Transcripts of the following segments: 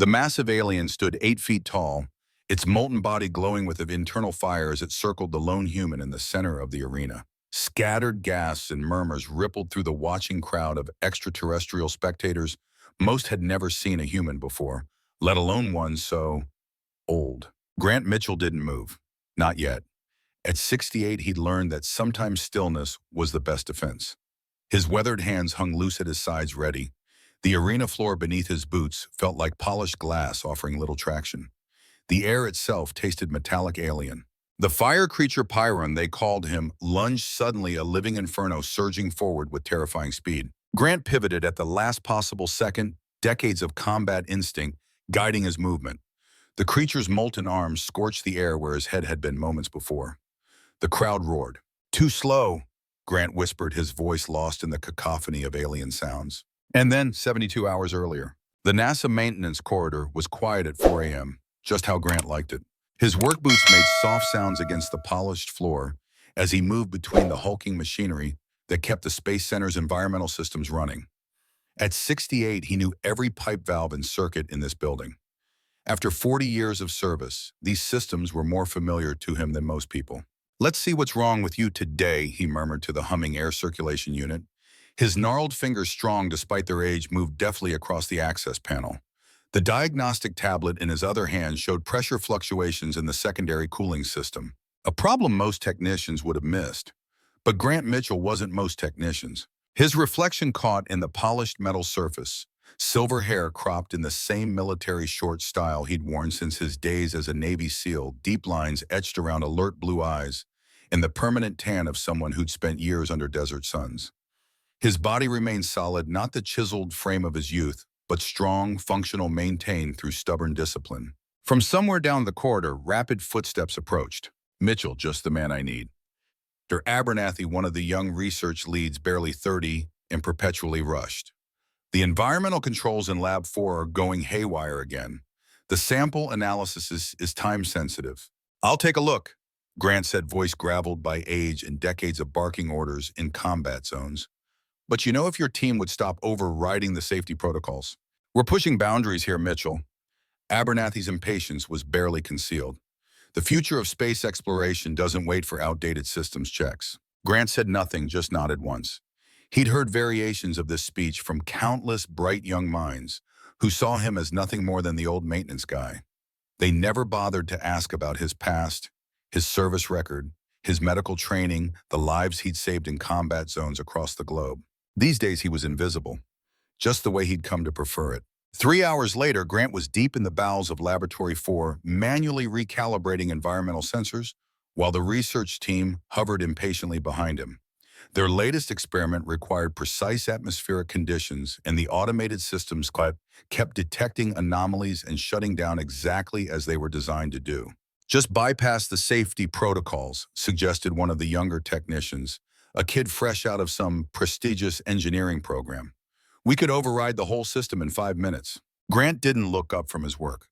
The massive alien stood 8 feet tall, its molten body glowing with internal fire as it circled the lone human in the center of the arena. Scattered gasps and murmurs rippled through the watching crowd of extraterrestrial spectators. Most had never seen a human before, let alone one so old. Grant Mitchell didn't move. Not yet. At 68, he'd learned that sometimes stillness was the best defense. His weathered hands hung loose at his sides, ready. The arena floor beneath his boots felt like polished glass, offering little traction. The air itself tasted metallic alien. The fire creature Pyron, they called him, lunged suddenly, a living inferno surging forward with terrifying speed. Grant pivoted at the last possible second, decades of combat instinct guiding his movement. The creature's molten arms scorched the air where his head had been moments before. The crowd roared. "Too slow," Grant whispered, his voice lost in the cacophony of alien sounds. And then, 72 hours earlier, the NASA maintenance corridor was quiet at 4 a.m., just how Grant liked it. His work boots made soft sounds against the polished floor as he moved between the hulking machinery that kept the Space Center's environmental systems running. At 68, he knew every pipe valve and circuit in this building. After 40 years of service, these systems were more familiar to him than most people. "Let's see what's wrong with you today," he murmured to the humming air circulation unit. His gnarled fingers, strong despite their age, moved deftly across the access panel. The diagnostic tablet in his other hand showed pressure fluctuations in the secondary cooling system, a problem most technicians would have missed. But Grant Mitchell wasn't most technicians. His reflection caught in the polished metal surface, silver hair cropped in the same military short style he'd worn since his days as a Navy SEAL, deep lines etched around alert blue eyes, and the permanent tan of someone who'd spent years under desert suns. His body remained solid, not the chiseled frame of his youth, but strong, functional, maintained through stubborn discipline. From somewhere down the corridor, rapid footsteps approached. "Mitchell, just the man I need." Dr. Abernathy, one of the young research leads, barely 30, and perpetually rushed. "The environmental controls in Lab 4 are going haywire again. The sample analysis is time-sensitive." "I'll take a look," Grant said, voice graveled by age and decades of barking orders in combat zones. "But you know, if your team would stop overriding the safety protocols. We're pushing boundaries here, Mitchell." Abernathy's impatience was barely concealed. "The future of space exploration doesn't wait for outdated systems checks." Grant said nothing, just nodded once. He'd heard variations of this speech from countless bright young minds who saw him as nothing more than the old maintenance guy. They never bothered to ask about his past, his service record, his medical training, the lives he'd saved in combat zones across the globe. These days he was invisible, just the way he'd come to prefer it. 3 hours later, Grant was deep in the bowels of Laboratory 4, manually recalibrating environmental sensors, while the research team hovered impatiently behind him. Their latest experiment required precise atmospheric conditions, and the automated systems kept detecting anomalies and shutting down exactly as they were designed to do. "Just bypass the safety protocols," suggested one of the younger technicians, a kid fresh out of some prestigious engineering program. "We could override the whole system in 5 minutes." Grant didn't look up from his work.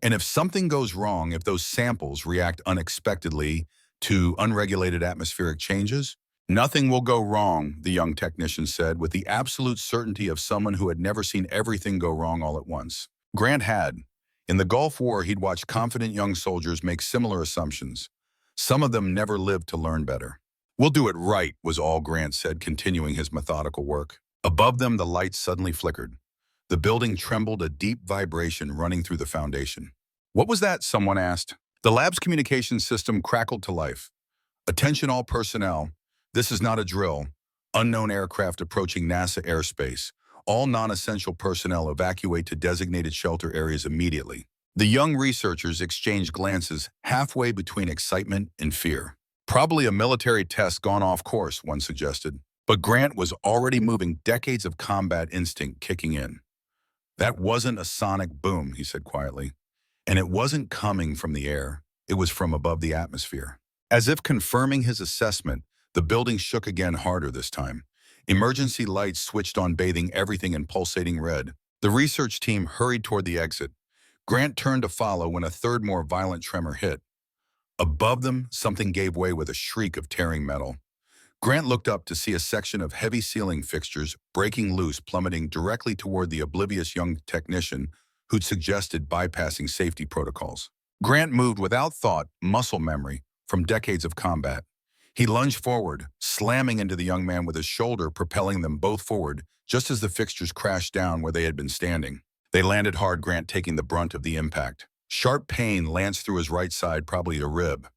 "And if something goes wrong, if those samples react unexpectedly to unregulated atmospheric changes?" "Nothing will go wrong," the young technician said, with the absolute certainty of someone who had never seen everything go wrong all at once. Grant had. In the Gulf War, he'd watched confident young soldiers make similar assumptions. Some of them never lived to learn better. "We'll do it right," was all Grant said, continuing his methodical work. Above them, the lights suddenly flickered. The building trembled, a deep vibration running through the foundation. "What was that?" someone asked. The lab's communication system crackled to life. "Attention all personnel. This is not a drill. Unknown aircraft approaching NASA airspace. All non-essential personnel evacuate to designated shelter areas immediately." The young researchers exchanged glances halfway between excitement and fear. "Probably a military test gone off course," one suggested. But Grant was already moving, decades of combat instinct kicking in. "That wasn't a sonic boom," he said quietly. "And it wasn't coming from the air. It was from above the atmosphere." As if confirming his assessment, the building shook again, harder this time. Emergency lights switched on, bathing everything in pulsating red. The research team hurried toward the exit. Grant turned to follow when a third, more violent tremor hit. Above them, something gave way with a shriek of tearing metal. Grant looked up to see a section of heavy ceiling fixtures breaking loose, plummeting directly toward the oblivious young technician who'd suggested bypassing safety protocols. Grant moved without thought, muscle memory, from decades of combat. He lunged forward, slamming into the young man with his shoulder, propelling them both forward, just as the fixtures crashed down where they had been standing. They landed hard, Grant taking the brunt of the impact. Sharp pain lanced through his right side, probably a rib.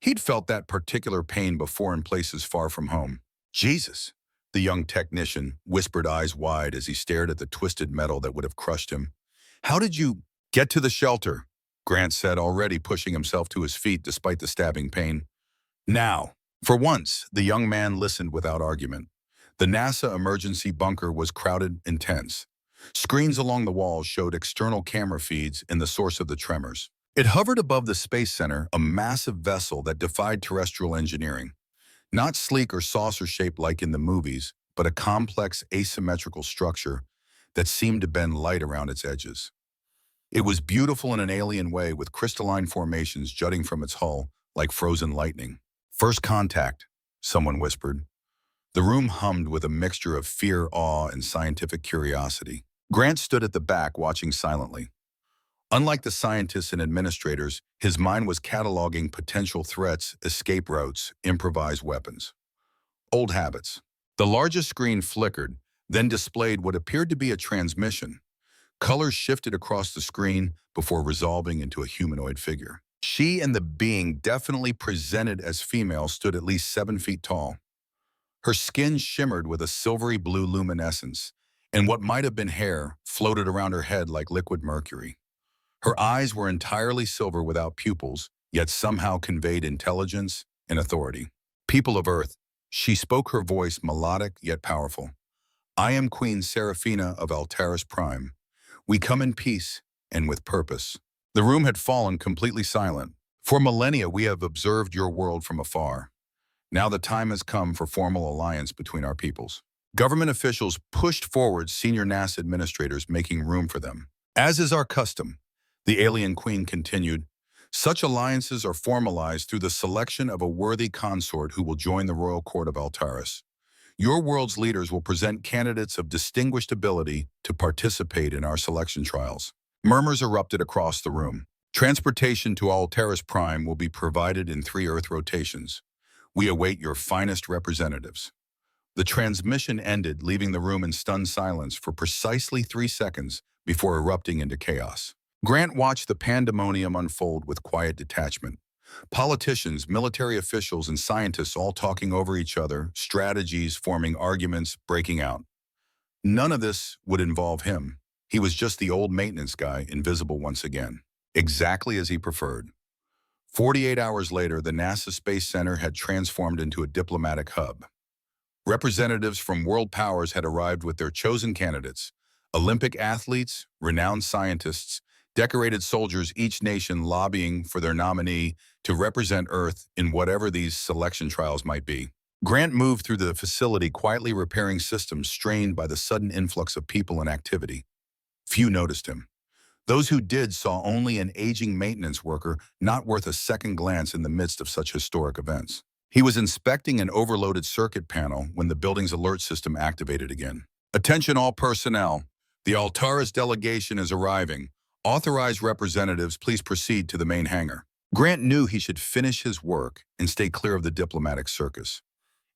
He'd felt that particular pain before in places far from home. Jesus, the young technician whispered, eyes wide, as he stared at the twisted metal that would have crushed him. How did you get to the shelter? Grant said, already pushing himself to his feet despite the stabbing pain. Now. For once, the young man listened without argument. The NASA emergency bunker was crowded and tense. Screens along the walls showed external camera feeds in the source of the tremors. It hovered above the Space Center, a massive vessel that defied terrestrial engineering. Not sleek or saucer-shaped like in the movies, but a complex asymmetrical structure that seemed to bend light around its edges. It was beautiful in an alien way, with crystalline formations jutting from its hull like frozen lightning. First contact, someone whispered. The room hummed with a mixture of fear, awe, and scientific curiosity. Grant stood at the back, watching silently. Unlike the scientists and administrators, his mind was cataloging potential threats, escape routes, improvised weapons. Old habits. The largest screen flickered, then displayed what appeared to be a transmission. Colors shifted across the screen before resolving into a humanoid figure. She and the being, definitely presented as female, stood at least 7 feet tall. Her skin shimmered with a silvery blue luminescence, and what might have been hair floated around her head like liquid mercury. Her eyes were entirely silver without pupils, yet somehow conveyed intelligence and authority. People of Earth, she spoke, her voice melodic yet powerful. I am Queen Seraphina of Altaris Prime. We come in peace and with purpose. The room had fallen completely silent. For millennia, we have observed your world from afar. Now the time has come for formal alliance between our peoples. Government officials pushed forward, senior NASA administrators making room for them. As is our custom, the alien queen continued, such alliances are formalized through the selection of a worthy consort who will join the royal court of Altaris. Your world's leaders will present candidates of distinguished ability to participate in our selection trials. Murmurs erupted across the room. Transportation to Altaris Prime will be provided in 3 Earth rotations. We await your finest representatives. The transmission ended, leaving the room in stunned silence for precisely 3 seconds before erupting into chaos. Grant watched the pandemonium unfold with quiet detachment. Politicians, military officials, and scientists all talking over each other, strategies, forming arguments, breaking out. None of this would involve him. He was just the old maintenance guy, invisible once again, exactly as he preferred. 48 hours later, the NASA Space Center had transformed into a diplomatic hub. Representatives from world powers had arrived with their chosen candidates, Olympic athletes, renowned scientists, decorated soldiers, each nation lobbying for their nominee to represent Earth in whatever these selection trials might be. Grant moved through the facility, quietly repairing systems strained by the sudden influx of people and activity. Few noticed him. Those who did saw only an aging maintenance worker, not worth a second glance in the midst of such historic events. He was inspecting an overloaded circuit panel when the building's alert system activated again. Attention all personnel. The Altaris delegation is arriving. Authorized representatives, please proceed to the main hangar. Grant knew he should finish his work and stay clear of the diplomatic circus.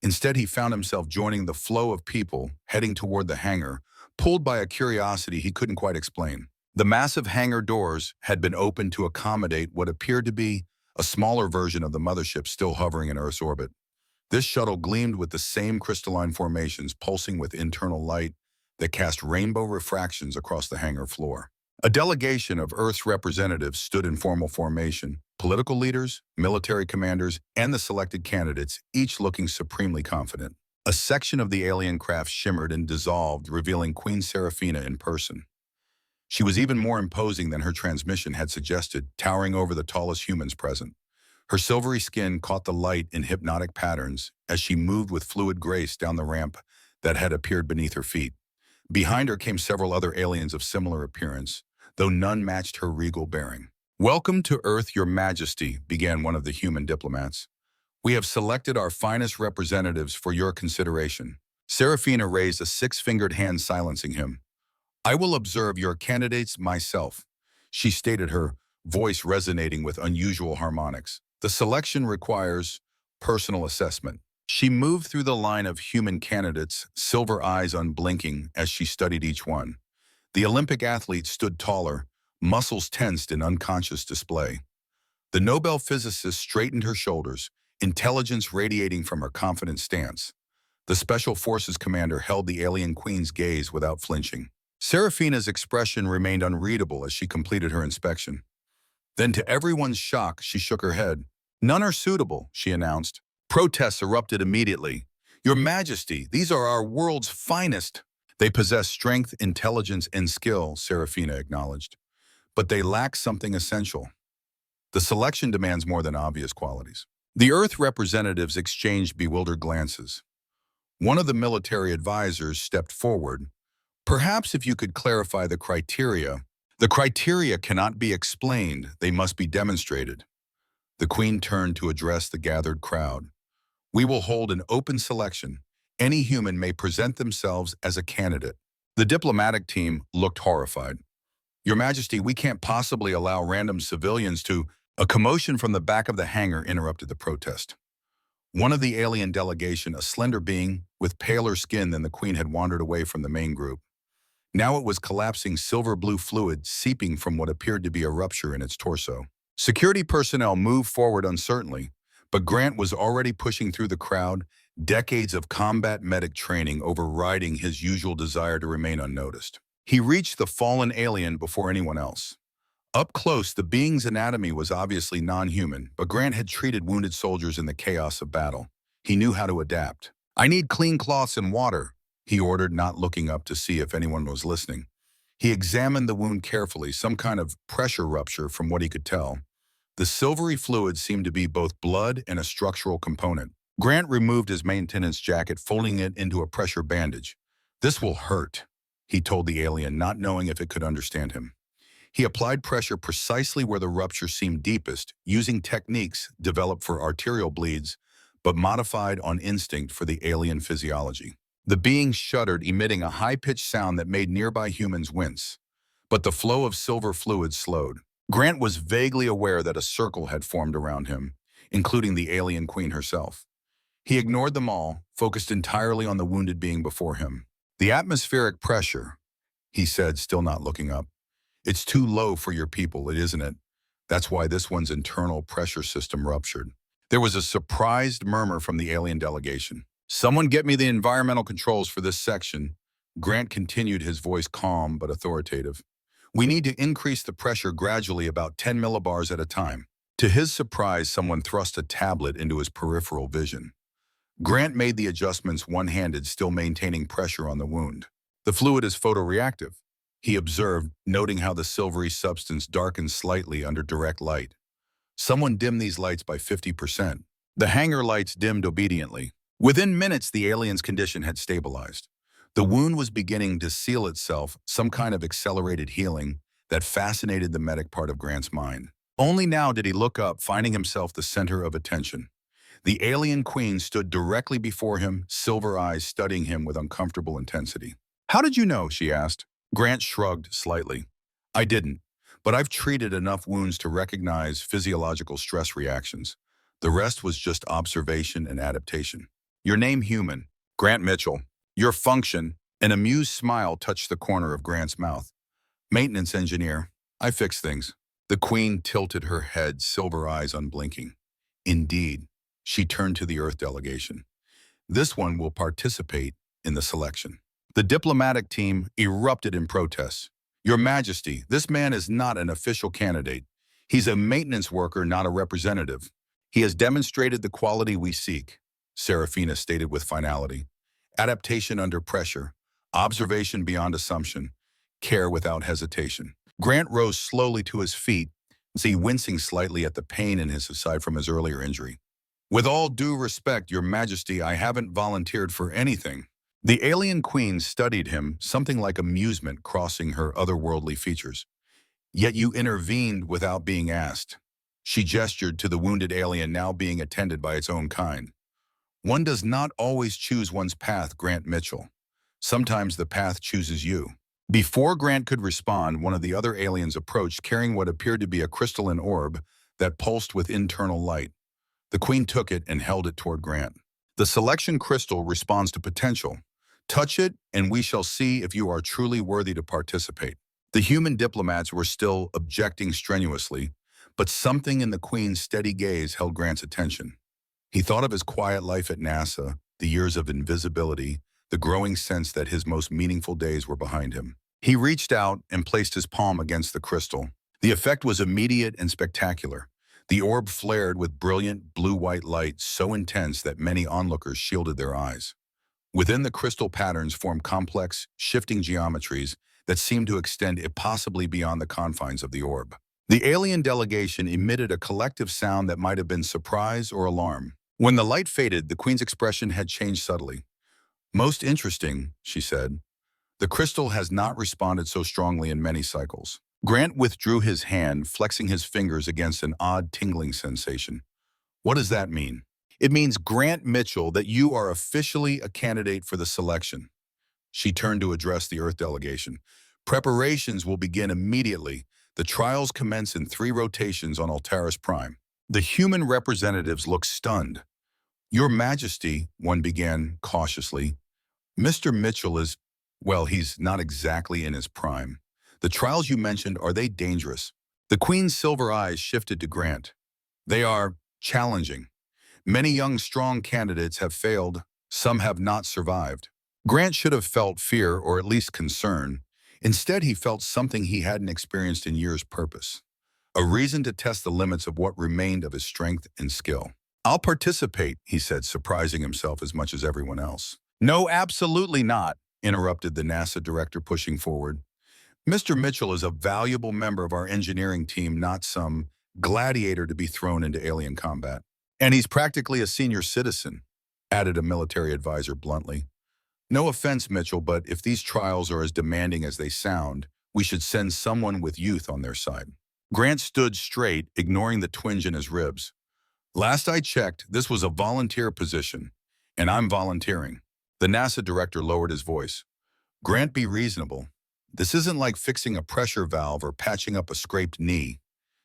Instead, he found himself joining the flow of people heading toward the hangar, pulled by a curiosity he couldn't quite explain. The massive hangar doors had been opened to accommodate what appeared to be a smaller version of the mothership still hovering in Earth's orbit. This shuttle gleamed with the same crystalline formations, pulsing with internal light that cast rainbow refractions across the hangar floor. A delegation of Earth's representatives stood in formal formation, political leaders, military commanders, and the selected candidates, each looking supremely confident. A section of the alien craft shimmered and dissolved, revealing Queen Seraphina in person. She was even more imposing than her transmission had suggested, towering over the tallest humans present. Her silvery skin caught the light in hypnotic patterns as she moved with fluid grace down the ramp that had appeared beneath her feet. Behind her came several other aliens of similar appearance, though none matched her regal bearing. "Welcome to Earth, Your Majesty," began one of the human diplomats. "We have selected our finest representatives for your consideration." Seraphina raised a 6-fingered hand, silencing him. "I will observe your candidates myself." she stated, her voice resonating with unusual harmonics. The selection requires personal assessment. She moved through the line of human candidates, silver eyes unblinking as she studied each one. The Olympic athlete stood taller, muscles tensed in unconscious display. The Nobel physicist straightened her shoulders, intelligence radiating from her confident stance. The Special Forces commander held the alien queen's gaze without flinching. Serafina's expression remained unreadable as she completed her inspection. Then, to everyone's shock, she shook her head. "None are suitable," she announced. Protests erupted immediately. "Your Majesty, these are our world's finest." "They possess strength, intelligence, and skill," Serafina acknowledged. "But they lack something essential. The selection demands more than obvious qualities." The Earth representatives exchanged bewildered glances. One of the military advisors stepped forward. "Perhaps if you could clarify the criteria." "The criteria cannot be explained, they must be demonstrated." The Queen turned to address the gathered crowd. "We will hold an open selection. Any human may present themselves as a candidate." The diplomatic team looked horrified. "Your Majesty, we can't possibly allow random civilians to—" A commotion from the back of the hangar interrupted the protest. One of the alien delegation, a slender being with paler skin than the Queen, had wandered away from the main group. Now it was collapsing silver-blue fluid seeping from what appeared to be a rupture in its torso. Security personnel moved forward uncertainly, but Grant was already pushing through the crowd, decades of combat medic training overriding his usual desire to remain unnoticed. He reached the fallen alien before anyone else. Up close, the being's anatomy was obviously non-human, but Grant had treated wounded soldiers in the chaos of battle. He knew how to adapt. "I need clean cloths and water," he ordered, not looking up to see if anyone was listening. He examined the wound carefully, some kind of pressure rupture from what he could tell. The silvery fluid seemed to be both blood and a structural component. Grant removed his maintenance jacket, folding it into a pressure bandage. "This will hurt," he told the alien, not knowing if it could understand him. He applied pressure precisely where the rupture seemed deepest, using techniques developed for arterial bleeds, but modified on instinct for the alien physiology. The being shuddered, emitting a high-pitched sound that made nearby humans wince. But the flow of silver fluid slowed. Grant was vaguely aware that a circle had formed around him, including the alien queen herself. He ignored them all, focused entirely on the wounded being before him. "The atmospheric pressure," he said, still not looking up. "It's too low for your people, isn't it? That's why this one's internal pressure system ruptured." There was a surprised murmur from the alien delegation. "Someone get me the environmental controls for this section." Grant continued, his voice calm but authoritative. "We need to increase the pressure gradually, about 10 millibars at a time." To his surprise, someone thrust a tablet into his peripheral vision. Grant made the adjustments one-handed, still maintaining pressure on the wound. "The fluid is photoreactive," he observed, noting how the silvery substance darkened slightly under direct light. "Someone dimmed these lights by 50%. The hangar lights dimmed obediently. Within minutes, the alien's condition had stabilized. The wound was beginning to seal itself, some kind of accelerated healing that fascinated the medic part of Grant's mind. Only now did he look up, finding himself the center of attention. The alien queen stood directly before him, silver eyes studying him with uncomfortable intensity. "How did you know?" she asked. Grant shrugged slightly. "I didn't, but I've treated enough wounds to recognize physiological stress reactions. The rest was just observation and adaptation." "Your name, human?" "Grant Mitchell." "Your function?" An amused smile touched the corner of Grant's mouth. "Maintenance engineer. I fix things." The queen tilted her head, silver eyes unblinking. "Indeed." She turned to the Earth delegation. "This one will participate in the selection." The diplomatic team erupted in protests. "Your Majesty, this man is not an official candidate. He's a maintenance worker, not a representative. He has demonstrated the quality we seek," Serafina stated with finality. "Adaptation under pressure, observation beyond assumption, care without hesitation." Grant rose slowly to his feet, wincing slightly at the pain in his side from his earlier injury. "With all due respect, Your Majesty, I haven't volunteered for anything." The alien queen studied him, something like amusement crossing her otherworldly features. "Yet you intervened without being asked." She gestured to the wounded alien now being attended by its own kind. "One does not always choose one's path, Grant Mitchell. Sometimes the path chooses you." Before Grant could respond, one of the other aliens approached carrying what appeared to be a crystalline orb that pulsed with internal light. The Queen took it and held it toward Grant. The selection crystal responds to potential. Touch it, and we shall see if you are truly worthy to participate. The human diplomats were still objecting strenuously, but something in the Queen's steady gaze held Grant's attention. He thought of his quiet life at NASA, the years of invisibility, the growing sense that his most meaningful days were behind him. He reached out and placed his palm against the crystal. The effect was immediate and spectacular. The orb flared with brilliant blue-white light so intense that many onlookers shielded their eyes. Within the crystal patterns formed complex, shifting geometries that seemed to extend impossibly beyond the confines of the orb. The alien delegation emitted a collective sound that might have been surprise or alarm. When the light faded, the Queen's expression had changed subtly. "Most interesting," she said. "The crystal has not responded so strongly in many cycles." Grant withdrew his hand, flexing his fingers against an odd tingling sensation. "What does that mean?" "It means, Grant Mitchell, that you are officially a candidate for the selection." She turned to address the Earth delegation. "Preparations will begin immediately. The trials commence in 3 rotations on Altaris Prime." The human representatives looked stunned. "Your Majesty," one began cautiously, "Mr. Mitchell is, well, he's not exactly in his prime. The trials you mentioned, are they dangerous?" The Queen's silver eyes shifted to Grant. "They are challenging. Many young, strong candidates have failed. Some have not survived." Grant should have felt fear, or at least concern. Instead, he felt something he hadn't experienced in years: purpose. A reason to test the limits of what remained of his strength and skill. "I'll participate," he said, surprising himself as much as everyone else. "No, absolutely not," interrupted the NASA director, pushing forward. "Mr. Mitchell is a valuable member of our engineering team, not some gladiator to be thrown into alien combat. And he's practically a senior citizen," added a military advisor bluntly. "No offense, Mitchell, but if these trials are as demanding as they sound, we should send someone with youth on their side." Grant stood straight, ignoring the twinge in his ribs. "Last I checked, this was a volunteer position, and I'm volunteering." The NASA director lowered his voice. "Grant, be reasonable. This isn't like fixing a pressure valve or patching up a scraped knee.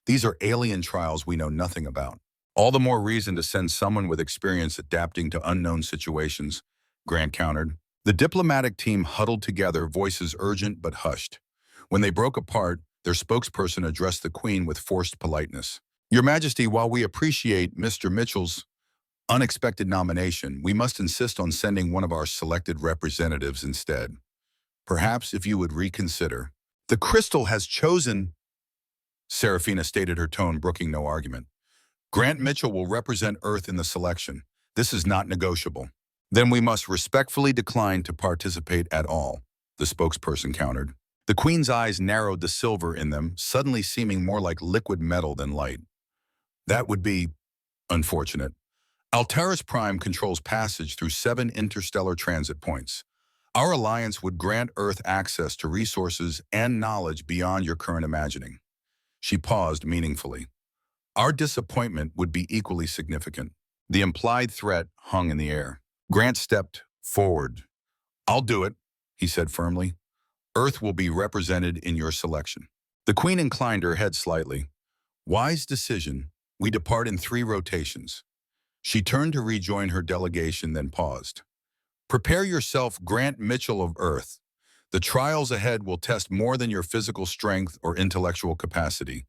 These are alien trials we know nothing about." "All the more reason to send someone with experience adapting to unknown situations," Grant countered. The diplomatic team huddled together, voices urgent but hushed. When they broke apart, their spokesperson addressed the Queen with forced politeness. "Your Majesty, while we appreciate Mr. Mitchell's unexpected nomination, we must insist on sending one of our selected representatives instead. Perhaps if you would reconsider." "The crystal has chosen," Serafina stated, her tone brooking no argument. "Grant Mitchell will represent Earth in the selection. This is not negotiable." "Then we must respectfully decline to participate at all," the spokesperson countered. The Queen's eyes narrowed, the silver in them suddenly seeming more like liquid metal than light. "That would be unfortunate. Altaris Prime controls passage through 7 interstellar transit points. Our alliance would grant Earth access to resources and knowledge beyond your current imagining." She paused meaningfully. "Our disappointment would be equally significant." The implied threat hung in the air. Grant stepped forward. "I'll do it," he said firmly. "Earth will be represented in your selection." The Queen inclined her head slightly. "Wise decision. We depart in 3 rotations." She turned to rejoin her delegation, then paused. "Prepare yourself, Grant Mitchell of Earth. The trials ahead will test more than your physical strength or intellectual capacity.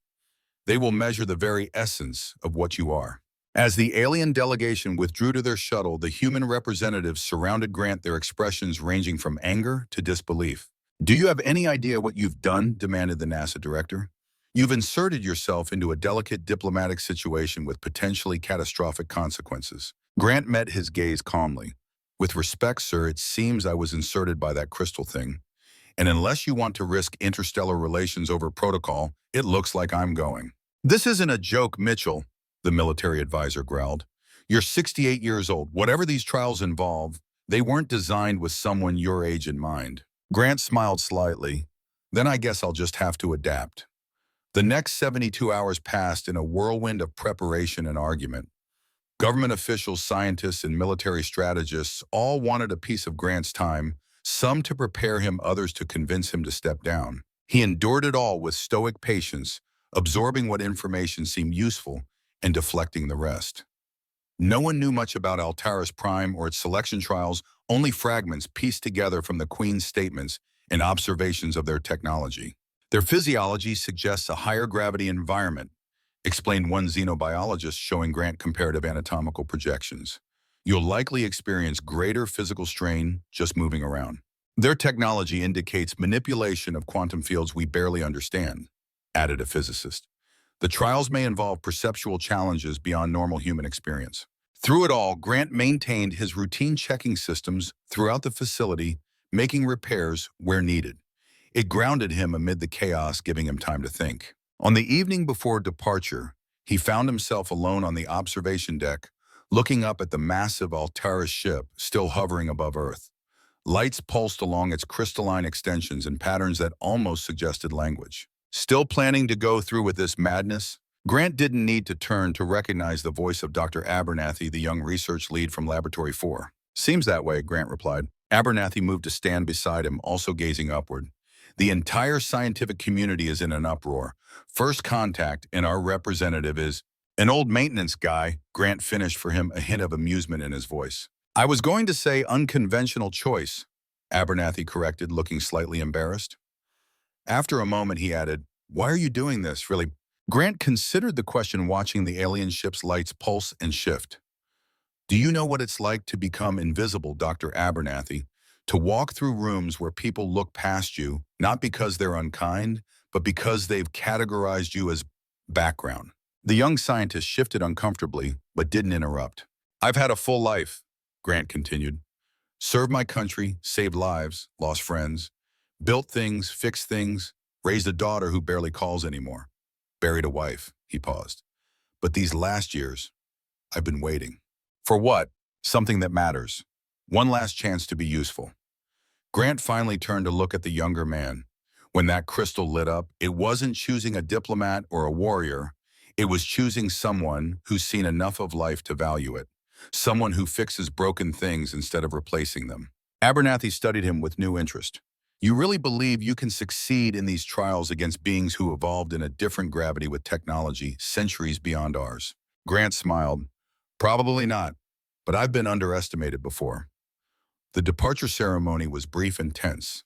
They will measure the very essence of what you are." As the alien delegation withdrew to their shuttle, the human representatives surrounded Grant, their expressions ranging from anger to disbelief. "Do you have any idea what you've done?" demanded the NASA director. "You've inserted yourself into a delicate diplomatic situation with potentially catastrophic consequences." Grant met his gaze calmly. "With respect, sir, it seems I was inserted by that crystal thing. And unless you want to risk interstellar relations over protocol, it looks like I'm going." "This isn't a joke, Mitchell," the military advisor growled. "You're 68 years old. Whatever these trials involve, they weren't designed with someone your age in mind." Grant smiled slightly. "Then I guess I'll just have to adapt." The next 72 hours passed in a whirlwind of preparation and argument. Government officials, scientists, and military strategists all wanted a piece of Grant's time, some to prepare him, others to convince him to step down. He endured it all with stoic patience, absorbing what information seemed useful and deflecting the rest. No one knew much about Altaris Prime or its selection trials, only fragments pieced together from the Queen's statements and observations of their technology. Their physiology suggests a higher gravity environment, explained one xenobiologist showing Grant comparative anatomical projections. You'll likely experience greater physical strain just moving around. Their technology indicates manipulation of quantum fields we barely understand, added a physicist. The trials may involve perceptual challenges beyond normal human experience. Through it all, Grant maintained his routine checking systems throughout the facility, making repairs where needed. It grounded him amid the chaos, giving him time to think. On the evening before departure, he found himself alone on the observation deck, looking up at the massive Altaris ship still hovering above Earth. Lights pulsed along its crystalline extensions in patterns that almost suggested language. Still planning to go through with this madness? Grant didn't need to turn to recognize the voice of Dr. Abernathy, the young research lead from Laboratory 4. Seems that way, Grant replied. Abernathy moved to stand beside him, also gazing upward. The entire scientific community is in an uproar. First contact, and our representative is an old maintenance guy. Grant finished for him, a hint of amusement in his voice. I was going to say unconventional choice, Abernathy corrected, looking slightly embarrassed. After a moment, he added, why are you doing this, really? Grant considered the question, watching the alien ship's lights pulse and shift. Do you know what it's like to become invisible, Dr. Abernathy? To walk through rooms where people look past you, not because they're unkind, but because they've categorized you as background. The young scientist shifted uncomfortably, but didn't interrupt. I've had a full life, Grant continued. Served my country, saved lives, lost friends, built things, fixed things, raised a daughter who barely calls anymore, buried a wife. He paused. But these last years, I've been waiting. For what? Something that matters. One last chance to be useful. Grant finally turned to look at the younger man. When that crystal lit up, it wasn't choosing a diplomat or a warrior. It was choosing someone who's seen enough of life to value it. Someone who fixes broken things instead of replacing them. Abernathy studied him with new interest. You really believe you can succeed in these trials against beings who evolved in a different gravity with technology centuries beyond ours? Grant smiled. Probably not, but I've been underestimated before. The departure ceremony was brief and tense.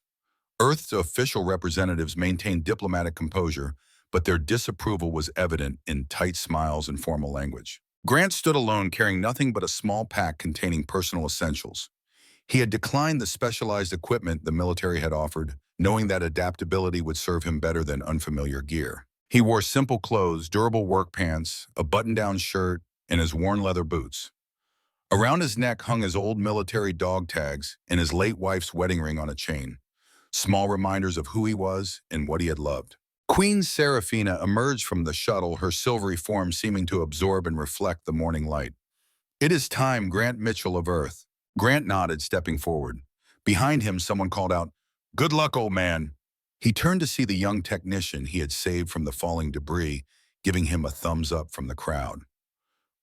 Earth's official representatives maintained diplomatic composure, but their disapproval was evident in tight smiles and formal language. Grant stood alone, carrying nothing but a small pack containing personal essentials. He had declined the specialized equipment the military had offered, knowing that adaptability would serve him better than unfamiliar gear. He wore simple clothes, durable work pants, a button-down shirt, and his worn leather boots. Around his neck hung his old military dog tags and his late wife's wedding ring on a chain, small reminders of who he was and what he had loved. Queen Seraphina emerged from the shuttle, her silvery form seeming to absorb and reflect the morning light. It is time, Grant Mitchell of Earth. Grant nodded, stepping forward. Behind him, someone called out, Good luck, old man. He turned to see the young technician he had saved from the falling debris, giving him a thumbs up from the crowd.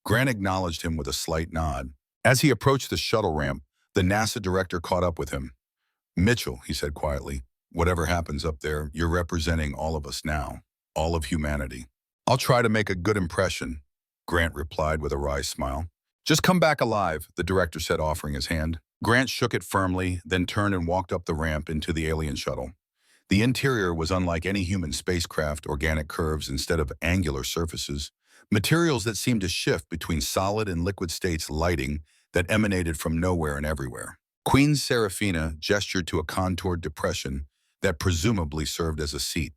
Grant acknowledged him with a slight nod. As he approached the shuttle ramp, the NASA director caught up with him. Mitchell, he said quietly, whatever happens up there, you're representing all of us now, all of humanity. I'll try to make a good impression, Grant replied with a wry smile. Just come back alive, the director said, offering his hand. Grant shook it firmly, then turned and walked up the ramp into the alien shuttle. The interior was unlike any human spacecraft, organic curves instead of angular surfaces, materials that seemed to shift between solid and liquid states, lighting that emanated from nowhere and everywhere. Queen Seraphina gestured to a contoured depression that presumably served as a seat.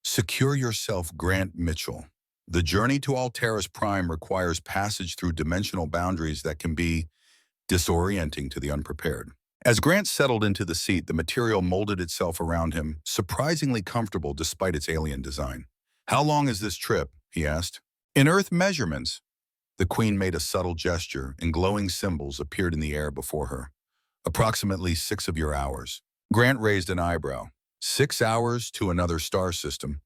Secure yourself, Grant Mitchell. The journey to Altaris Prime requires passage through dimensional boundaries that can be disorienting to the unprepared. As Grant settled into the seat, the material molded itself around him, surprisingly comfortable despite its alien design. How long is this trip? He asked. In Earth measurements. The Queen made a subtle gesture, and glowing symbols appeared in the air before her. Approximately 6 of your hours. Grant raised an eyebrow. 6 hours to another star system.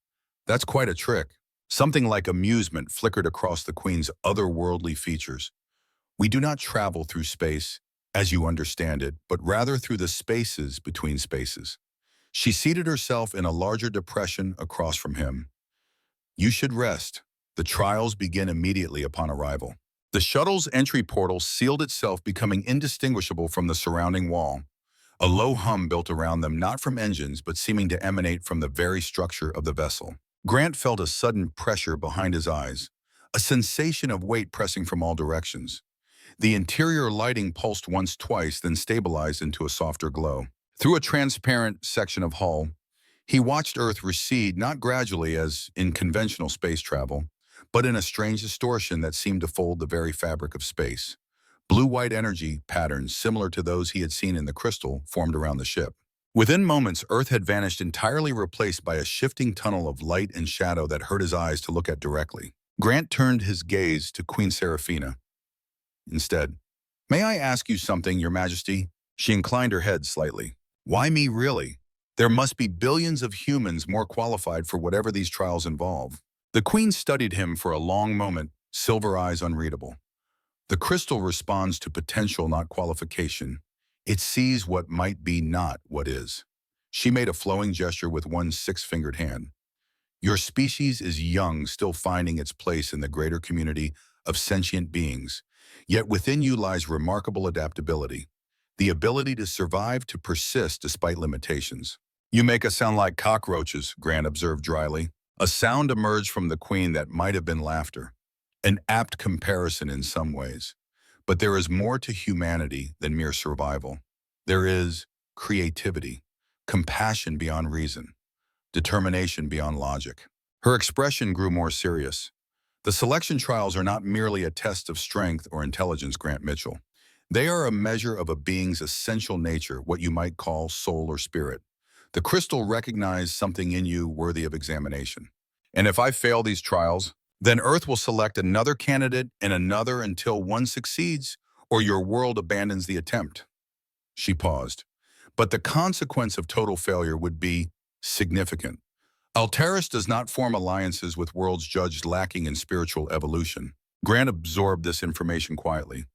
That's quite a trick. Something like amusement flickered across the Queen's otherworldly features. We do not travel through space. as you understand it, but rather through the spaces between spaces. She seated herself in a larger depression across from him. You should rest. The trials begin immediately upon arrival. The shuttle's entry portal sealed itself, becoming indistinguishable from the surrounding wall. A low hum built around them, not from engines, but seeming to emanate from the very structure of the vessel. Grant felt a sudden pressure behind his eyes, a sensation of weight pressing from all directions. The interior lighting pulsed once, twice, then stabilized into a softer glow. Through a transparent section of hull, he watched Earth recede, not gradually as in conventional space travel, but in a strange distortion that seemed to fold the very fabric of space. Blue-white energy patterns, similar to those he had seen in the crystal, formed around the ship. Within moments, Earth had vanished, entirely replaced by a shifting tunnel of light and shadow that hurt his eyes to look at directly. Grant turned his gaze to Queen Seraphina. Instead, "May I ask you something, Your Majesty?" She inclined her head slightly. "Why me, really? There must be billions of humans more qualified for whatever these trials involve." The Queen studied him for a long moment, silver eyes unreadable. The crystal responds to potential, not qualification. It sees what might be, not what is. She made a flowing gesture with one six-fingered hand. Your species is young, still finding its place in the greater community of sentient beings. Yet within you lies remarkable adaptability, the ability to survive, to persist despite limitations. "You make us sound like cockroaches," Grant observed dryly. A sound emerged from the Queen that might have been laughter. An apt comparison in some ways. But there is more to humanity than mere survival. There is creativity, compassion beyond reason, determination beyond logic. Her expression grew more serious. The selection trials are not merely a test of strength or intelligence, Grant Mitchell. They are a measure of a being's essential nature, what you might call soul or spirit. The crystal recognized something in you worthy of examination. And if I fail these trials, then Earth will select another candidate and another until one succeeds, or your world abandons the attempt. She paused. But the consequence of total failure would be significant. Alteris does not form alliances with worlds judged lacking in spiritual evolution. Grant absorbed this information quietly.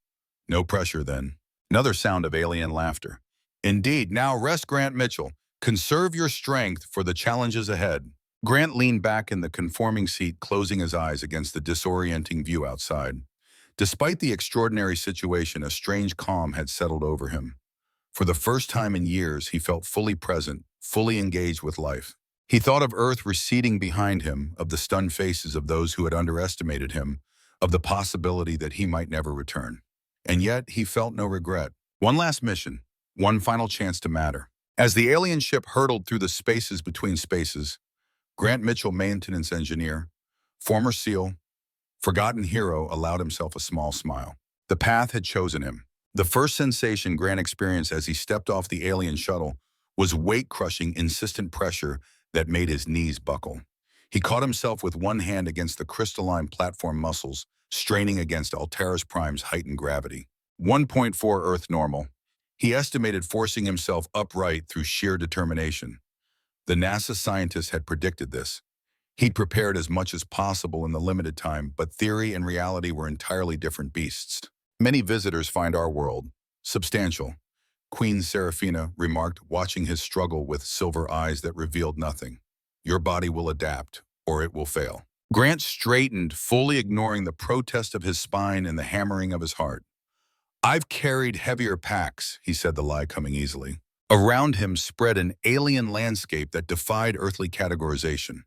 No pressure, then. Another sound of alien laughter. Indeed, now rest, Grant Mitchell. Conserve your strength for the challenges ahead. Grant leaned back in the conforming seat, closing his eyes against the disorienting view outside. Despite the extraordinary situation, a strange calm had settled over him. For the first time in years, he felt fully present, fully engaged with life. He thought of Earth receding behind him, of the stunned faces of those who had underestimated him, of the possibility that he might never return. And yet, he felt no regret. One last mission, one final chance to matter. As the alien ship hurtled through the spaces between spaces, Grant Mitchell, maintenance engineer, former SEAL, forgotten hero, allowed himself a small smile. The path had chosen him. The first sensation Grant experienced as he stepped off the alien shuttle was weight-crushing, insistent pressure that made his knees buckle. He caught himself with one hand against the crystalline platform muscles, straining against Alteris Prime's heightened gravity. 1.4 Earth normal. He estimated, forcing himself upright through sheer determination. The NASA scientists had predicted this. He'd prepared as much as possible in the limited time, but theory and reality were entirely different beasts. "Many visitors find our world substantial," Queen Seraphina remarked, watching his struggle with silver eyes that revealed nothing. "Your body will adapt, or it will fail." Grant straightened, fully ignoring the protest of his spine and the hammering of his heart. "I've carried heavier packs," he said, the lie coming easily. Around him spread an alien landscape that defied earthly categorization.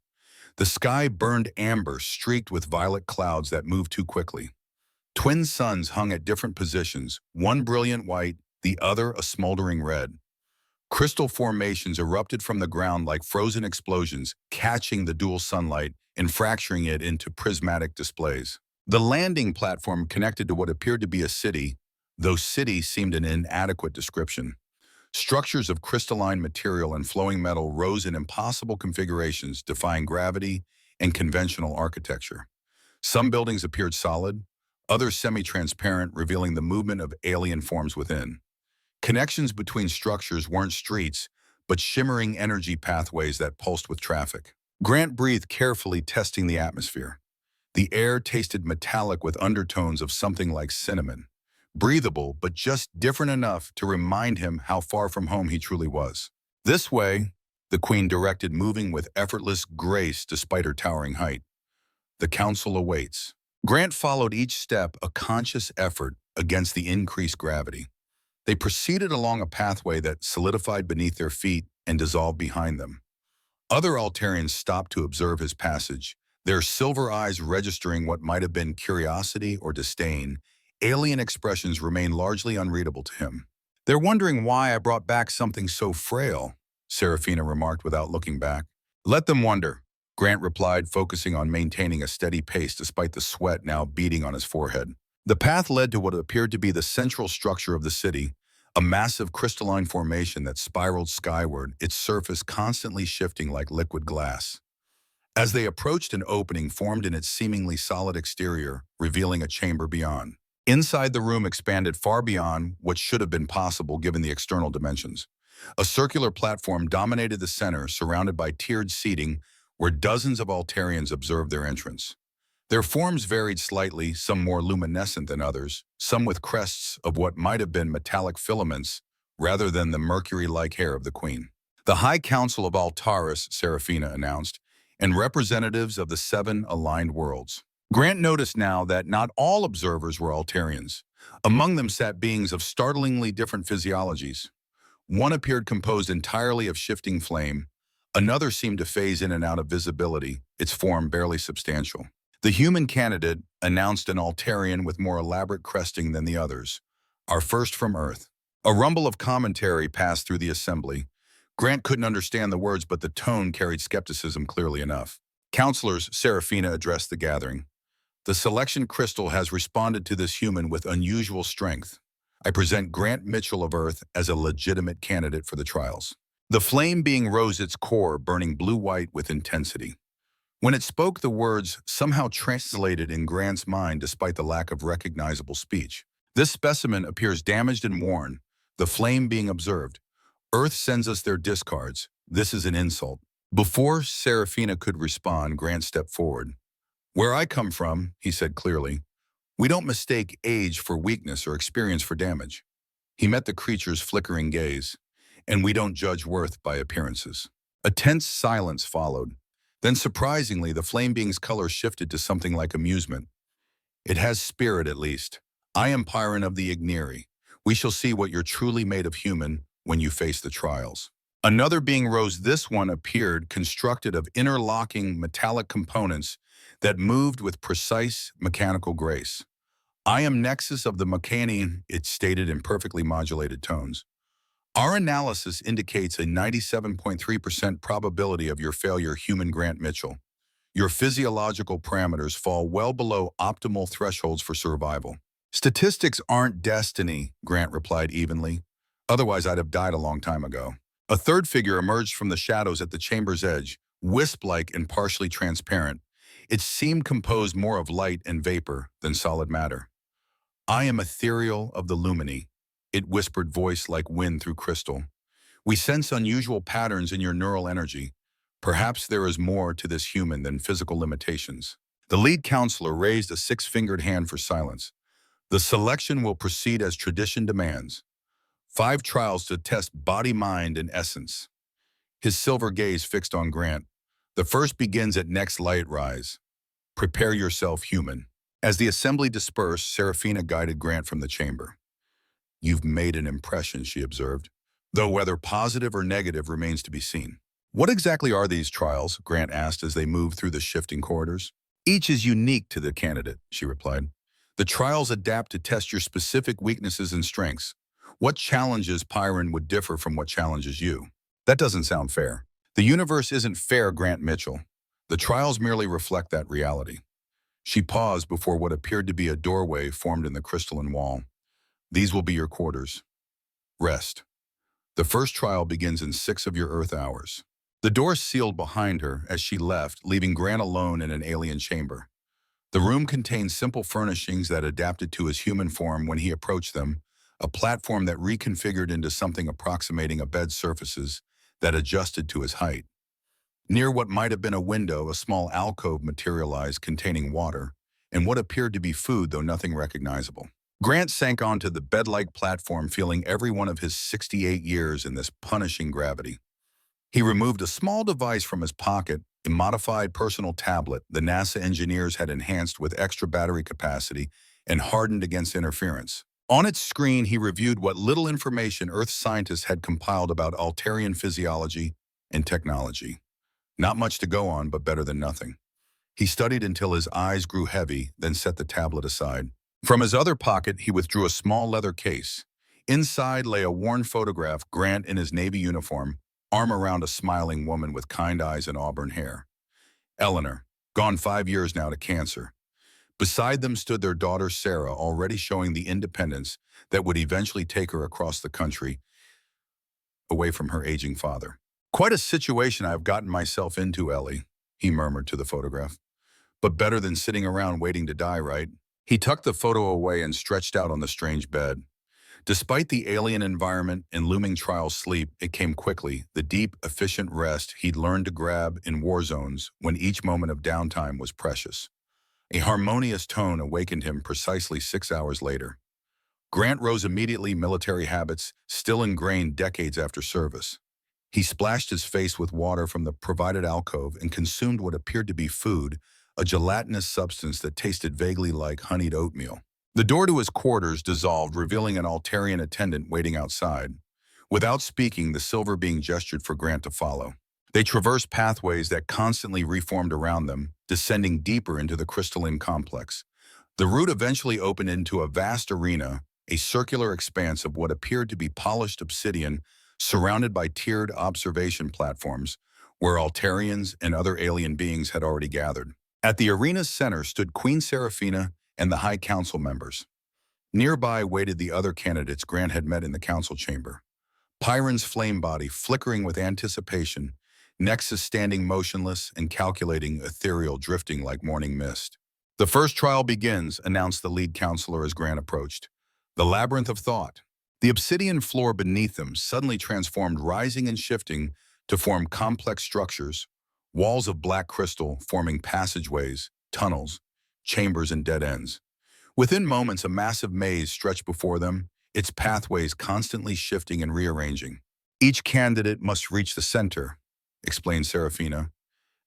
The sky burned amber, streaked with violet clouds that moved too quickly. Twin suns hung at different positions, one brilliant white, the other a smoldering red. Crystal formations erupted from the ground like frozen explosions, catching the dual sunlight and fracturing it into prismatic displays. The landing platform connected to what appeared to be a city, though city seemed an inadequate description. Structures of crystalline material and flowing metal rose in impossible configurations, defying gravity and conventional architecture. Some buildings appeared solid, others semi-transparent, revealing the movement of alien forms within. Connections between structures weren't streets, but shimmering energy pathways that pulsed with traffic. Grant breathed carefully, testing the atmosphere. The air tasted metallic with undertones of something like cinnamon. breathable but just different enough to remind him how far from home he truly was. "This way," the queen directed, moving with effortless grace despite her towering height. "The council awaits." Grant followed each step, a conscious effort against the increased gravity. They proceeded along a pathway that solidified beneath their feet and dissolved behind them. Other Altarians stopped to observe his passage, their silver eyes registering what might have been curiosity or disdain. Alien expressions remained largely unreadable to him. "They're wondering why I brought back something so frail," Serafina remarked without looking back. "Let them wonder," Grant replied, focusing on maintaining a steady pace despite the sweat now beading on his forehead. The path led to what appeared to be the central structure of the city, a massive crystalline formation that spiraled skyward, its surface constantly shifting like liquid glass. As they approached, an opening formed in its seemingly solid exterior, revealing a chamber beyond. Inside, the room expanded far beyond what should have been possible given the external dimensions. A circular platform dominated the center, surrounded by tiered seating, where dozens of Altarians observed their entrance. Their forms varied slightly, some more luminescent than others, some with crests of what might have been metallic filaments rather than the mercury-like hair of the queen. "The High Council of Altaris," Serafina announced, "and representatives of the 7 aligned worlds." Grant noticed now that not all observers were Altarians. Among them sat beings of startlingly different physiologies. One appeared composed entirely of shifting flame. Another seemed to phase in and out of visibility, its form barely substantial. The human candidate announced an Altarian with more elaborate cresting than the others. "Our first from Earth." A rumble of commentary passed through the assembly. Grant couldn't understand the words, but the tone carried skepticism clearly enough. "Counselors," Serafina addressed the gathering, "the selection crystal has responded to this human with unusual strength. I present Grant Mitchell of Earth as a legitimate candidate for the trials." The flame being rose its core, burning blue-white with intensity. When it spoke, the words somehow translated in Grant's mind despite the lack of recognizable speech. "This specimen appears damaged and worn, the flame being observed. Earth sends us their discards. This is an insult." Before Serafina could respond, Grant stepped forward. "Where I come from," he said clearly, "we don't mistake age for weakness or experience for damage." He met the creature's flickering gaze. "And we don't judge worth by appearances." A tense silence followed. Then, surprisingly, the flame being's color shifted to something like amusement. "It has spirit, at least. I am Pyron of the Igniri. We shall see what you're truly made of human when you face the trials." Another being rose. This one appeared constructed of interlocking metallic components that moved with precise mechanical grace. "I am Nexus of the Mechanian," it stated in perfectly modulated tones. "Our analysis indicates a 97.3% probability of your failure, human Grant Mitchell. Your physiological parameters fall well below optimal thresholds for survival." "Statistics aren't destiny," Grant replied evenly. "Otherwise, I'd have died a long time ago." A third figure emerged from the shadows at the chamber's edge, wisp-like and partially transparent. It seemed composed more of light and vapor than solid matter. "I am ethereal of the Lumini," it whispered, voice like wind through crystal. "We sense unusual patterns in your neural energy. Perhaps there is more to this human than physical limitations." The lead counselor raised a 6-fingered hand for silence. "The selection will proceed as tradition demands. 5 trials to test body, mind, and essence." His silver gaze fixed on Grant. "The first begins at next light rise. Prepare yourself, human." As the assembly dispersed, Serafina guided Grant from the chamber. "You've made an impression," she observed, "though whether positive or negative remains to be seen." "What exactly are these trials?" Grant asked as they moved through the shifting corridors. "Each is unique to the candidate," she replied. "The trials adapt to test your specific weaknesses and strengths. What challenges Pyron would differ from what challenges you?" "That doesn't sound fair." "The universe isn't fair, Grant Mitchell. The trials merely reflect that reality." She paused before what appeared to be a doorway formed in the crystalline wall. "These will be your quarters. Rest. The first trial begins in 6 of your Earth hours." The door sealed behind her as she left, leaving Grant alone in an alien chamber. The room contained simple furnishings that adapted to his human form when he approached them, a platform that reconfigured into something approximating a bed's surfaces that adjusted to his height. Near what might have been a window, a small alcove materialized containing water and what appeared to be food, though nothing recognizable. Grant sank onto the bed-like platform, feeling every one of his 68 years in this punishing gravity. He removed a small device from his pocket, a modified personal tablet the NASA engineers had enhanced with extra battery capacity and hardened against interference. On its screen, he reviewed what little information Earth scientists had compiled about Altarian physiology and technology. Not much to go on, but better than nothing. He studied until his eyes grew heavy, then set the tablet aside. From his other pocket, he withdrew a small leather case. Inside lay a worn photograph, Grant in his Navy uniform, arm around a smiling woman with kind eyes and auburn hair. Eleanor, gone 5 years now to cancer. Beside them stood their daughter Sarah, already showing the independence that would eventually take her across the country, away from her aging father. "Quite a situation I've gotten myself into, Ellie," he murmured to the photograph. "But better than sitting around waiting to die, right?" He tucked the photo away and stretched out on the strange bed. Despite the alien environment and looming trial sleep, it came quickly, the deep, efficient rest he'd learned to grab in war zones when each moment of downtime was precious. A harmonious tone awakened him precisely 6 hours later. Grant rose immediately, military habits still ingrained decades after service. He splashed his face with water from the provided alcove and consumed what appeared to be food, a gelatinous substance that tasted vaguely like honeyed oatmeal. The door to his quarters dissolved, revealing an Altarian attendant waiting outside. Without speaking, the silver being gestured for Grant to follow. They traversed pathways that constantly reformed around them, descending deeper into the crystalline complex. The route eventually opened into a vast arena, a circular expanse of what appeared to be polished obsidian, surrounded by tiered observation platforms, where Altarians and other alien beings had already gathered. At the arena's center stood Queen Seraphina and the High Council members. Nearby waited the other candidates Grant had met in the council chamber. Pyron's flame body flickering with anticipation, Nexus standing motionless and calculating, ethereal, drifting like morning mist. "The first trial begins," announced the lead counselor as Grant approached. The labyrinth of thought. The obsidian floor beneath them suddenly transformed, rising and shifting to form complex structures, walls of black crystal forming passageways, tunnels, chambers, and dead ends. Within moments, a massive maze stretched before them, its pathways constantly shifting and rearranging. "Each candidate must reach the center," explained Seraphina.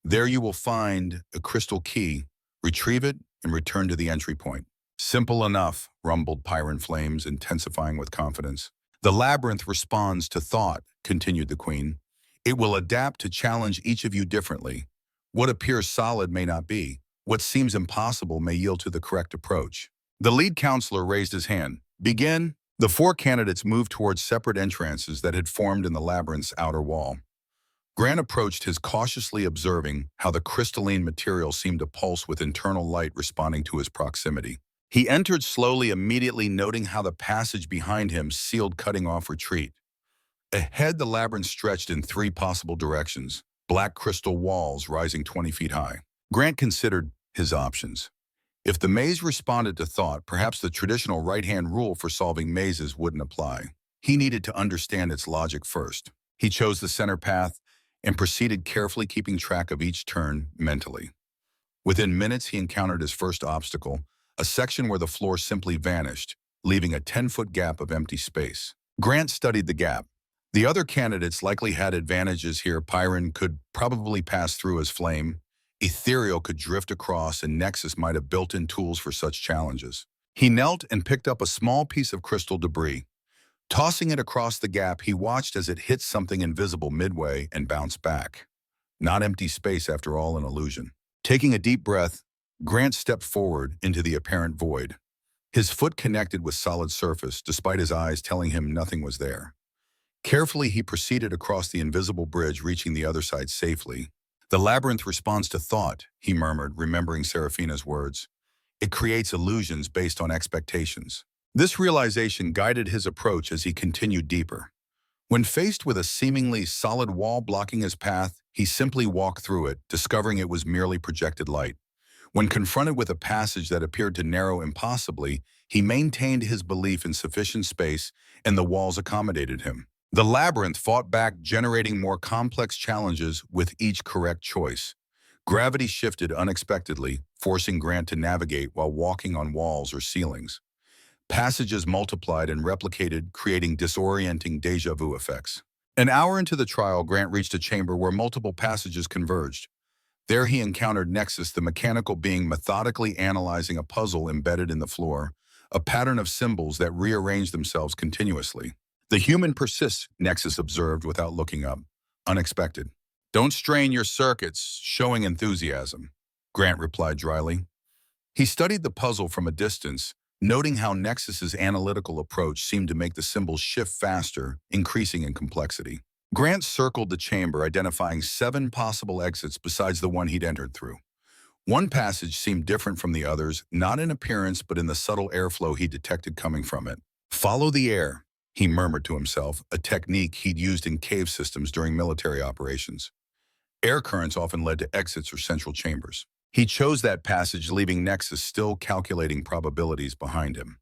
"There you will find a crystal key. Retrieve it and return to the entry point." "Simple enough," rumbled Pyron Flames, intensifying with confidence. "The labyrinth responds to thought," continued the Queen. "It will adapt to challenge each of you differently. What appears solid may not be. What seems impossible may yield to the correct approach." The lead counselor raised his hand. "Begin." The 4 candidates moved towards separate entrances that had formed in the labyrinth's outer wall. Grant approached his cautiously, observing how the crystalline material seemed to pulse with internal light responding to his proximity. He entered slowly, immediately noting how the passage behind him sealed, cutting off retreat. Ahead, the labyrinth stretched in 3 possible directions, black crystal walls rising 20 feet high. Grant considered his options. If the maze responded to thought, perhaps the traditional right-hand rule for solving mazes wouldn't apply. He needed to understand its logic first. He chose the center path and proceeded carefully, keeping track of each turn mentally. Within minutes, he encountered his first obstacle, a section where the floor simply vanished, leaving a 10-foot gap of empty space. Grant studied the gap. The other candidates likely had advantages here. Pyron could probably pass through as flame. Ethereal could drift across, and Nexus might have built-in tools for such challenges. He knelt and picked up a small piece of crystal debris. Tossing it across the gap, he watched as it hit something invisible midway and bounced back. Not empty space, after all, an illusion. Taking a deep breath, Grant stepped forward into the apparent void. His foot connected with solid surface, despite his eyes telling him nothing was there. Carefully, he proceeded across the invisible bridge, reaching the other side safely. "The labyrinth responds to thought," he murmured, remembering Seraphina's words. "It creates illusions based on expectations." This realization guided his approach as he continued deeper. When faced with a seemingly solid wall blocking his path, he simply walked through it, discovering it was merely projected light. When confronted with a passage that appeared to narrow impossibly, he maintained his belief in sufficient space, and the walls accommodated him. The labyrinth fought back, generating more complex challenges with each correct choice. Gravity shifted unexpectedly, forcing Grant to navigate while walking on walls or ceilings. Passages multiplied and replicated, creating disorienting déjà vu effects. An hour into the trial, Grant reached a chamber where multiple passages converged. There he encountered Nexus, the mechanical being methodically analyzing a puzzle embedded in the floor, a pattern of symbols that rearranged themselves continuously. The human persists, Nexus observed without looking up. Unexpected. Don't strain your circuits, showing enthusiasm, Grant replied dryly. He studied the puzzle from a distance, noting how Nexus's analytical approach seemed to make the symbols shift faster, increasing in complexity. Grant circled the chamber, identifying 7 possible exits besides the one he'd entered through. One passage seemed different from the others, not in appearance but in the subtle airflow he detected coming from it. Follow the air, he murmured to himself, a technique he'd used in cave systems during military operations. Air currents often led to exits or central chambers. He chose that passage, leaving Nexus still calculating probabilities behind him.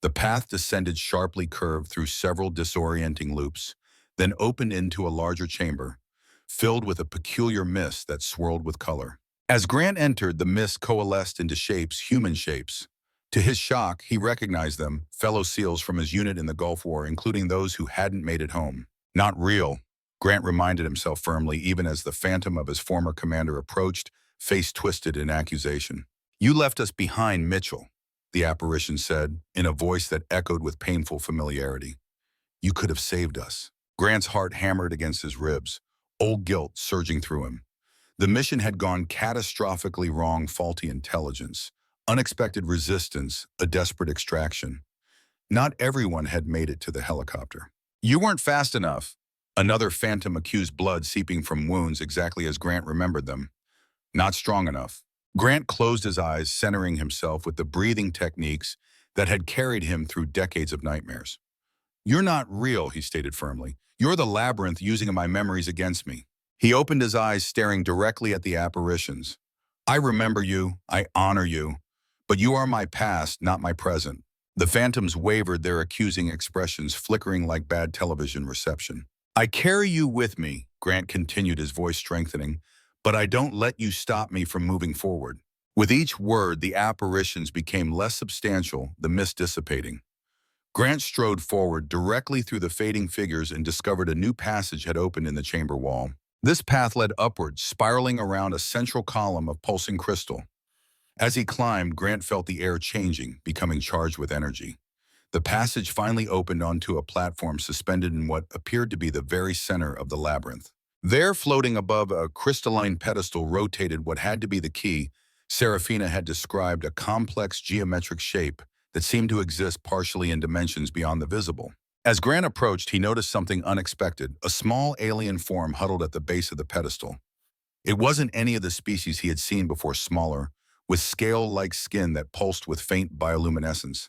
The path descended sharply curved through several disorienting loops, then opened into a larger chamber, filled with a peculiar mist that swirled with color. As Grant entered, the mist coalesced into shapes, human shapes. To his shock, he recognized them, fellow SEALs from his unit in the Gulf War, including those who hadn't made it home. Not real, Grant reminded himself firmly, even as the phantom of his former commander approached, face twisted in accusation. You left us behind, Mitchell, the apparition said, in a voice that echoed with painful familiarity. You could have saved us. Grant's heart hammered against his ribs, old guilt surging through him. The mission had gone catastrophically wrong, faulty intelligence, unexpected resistance, a desperate extraction. Not everyone had made it to the helicopter. You weren't fast enough. Another phantom accused, blood seeping from wounds exactly as Grant remembered them. Not strong enough. Grant closed his eyes, centering himself with the breathing techniques that had carried him through decades of nightmares. You're not real, he stated firmly. You're the labyrinth using my memories against me. He opened his eyes, staring directly at the apparitions. I remember you, I honor you, but you are my past, not my present. The phantoms wavered, their accusing expressions flickering like bad television reception. I carry you with me, Grant continued, his voice strengthening, but I don't let you stop me from moving forward. With each word, the apparitions became less substantial, the mist dissipating. Grant strode forward directly through the fading figures and discovered a new passage had opened in the chamber wall. This path led upward, spiraling around a central column of pulsing crystal. As he climbed, Grant felt the air changing, becoming charged with energy. The passage finally opened onto a platform suspended in what appeared to be the very center of the labyrinth. There, floating above a crystalline pedestal, rotated what had to be the key. Serafina had described a complex geometric shape that seemed to exist partially in dimensions beyond the visible. As Grant approached, he noticed something unexpected, a small alien form huddled at the base of the pedestal. It wasn't any of the species he had seen before, smaller, with scale-like skin that pulsed with faint bioluminescence.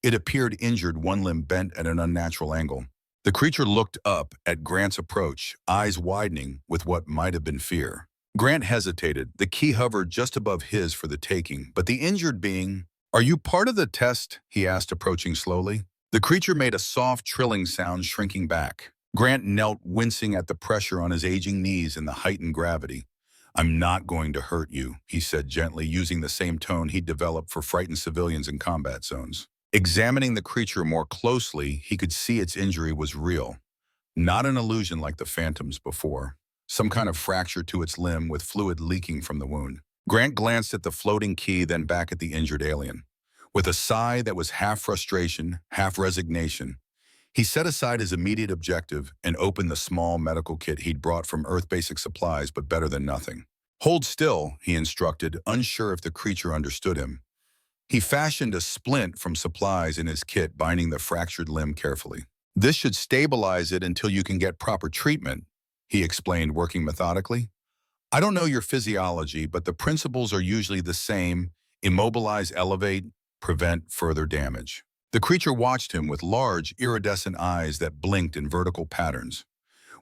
It appeared injured, one limb bent at an unnatural angle. The creature looked up at Grant's approach, eyes widening with what might have been fear. Grant hesitated. The key hovered just above his for the taking, but the injured being... Are you part of the test? He asked, approaching slowly. The creature made a soft, trilling sound, shrinking back. Grant knelt, wincing at the pressure on his aging knees and the heightened gravity. I'm not going to hurt you, he said gently, using the same tone he'd developed for frightened civilians in combat zones. Examining the creature more closely, he could see its injury was real. Not an illusion like the phantoms before. Some kind of fracture to its limb with fluid leaking from the wound. Grant glanced at the floating key, then back at the injured alien. With a sigh that was half frustration, half resignation, he set aside his immediate objective and opened the small medical kit he'd brought from Earth Basic Supplies, but better than nothing. Hold still, he instructed, unsure if the creature understood him. He fashioned a splint from supplies in his kit, binding the fractured limb carefully. This should stabilize it until you can get proper treatment, he explained, working methodically. I don't know your physiology, but the principles are usually the same: immobilize, elevate, prevent further damage. The creature watched him with large, iridescent eyes that blinked in vertical patterns.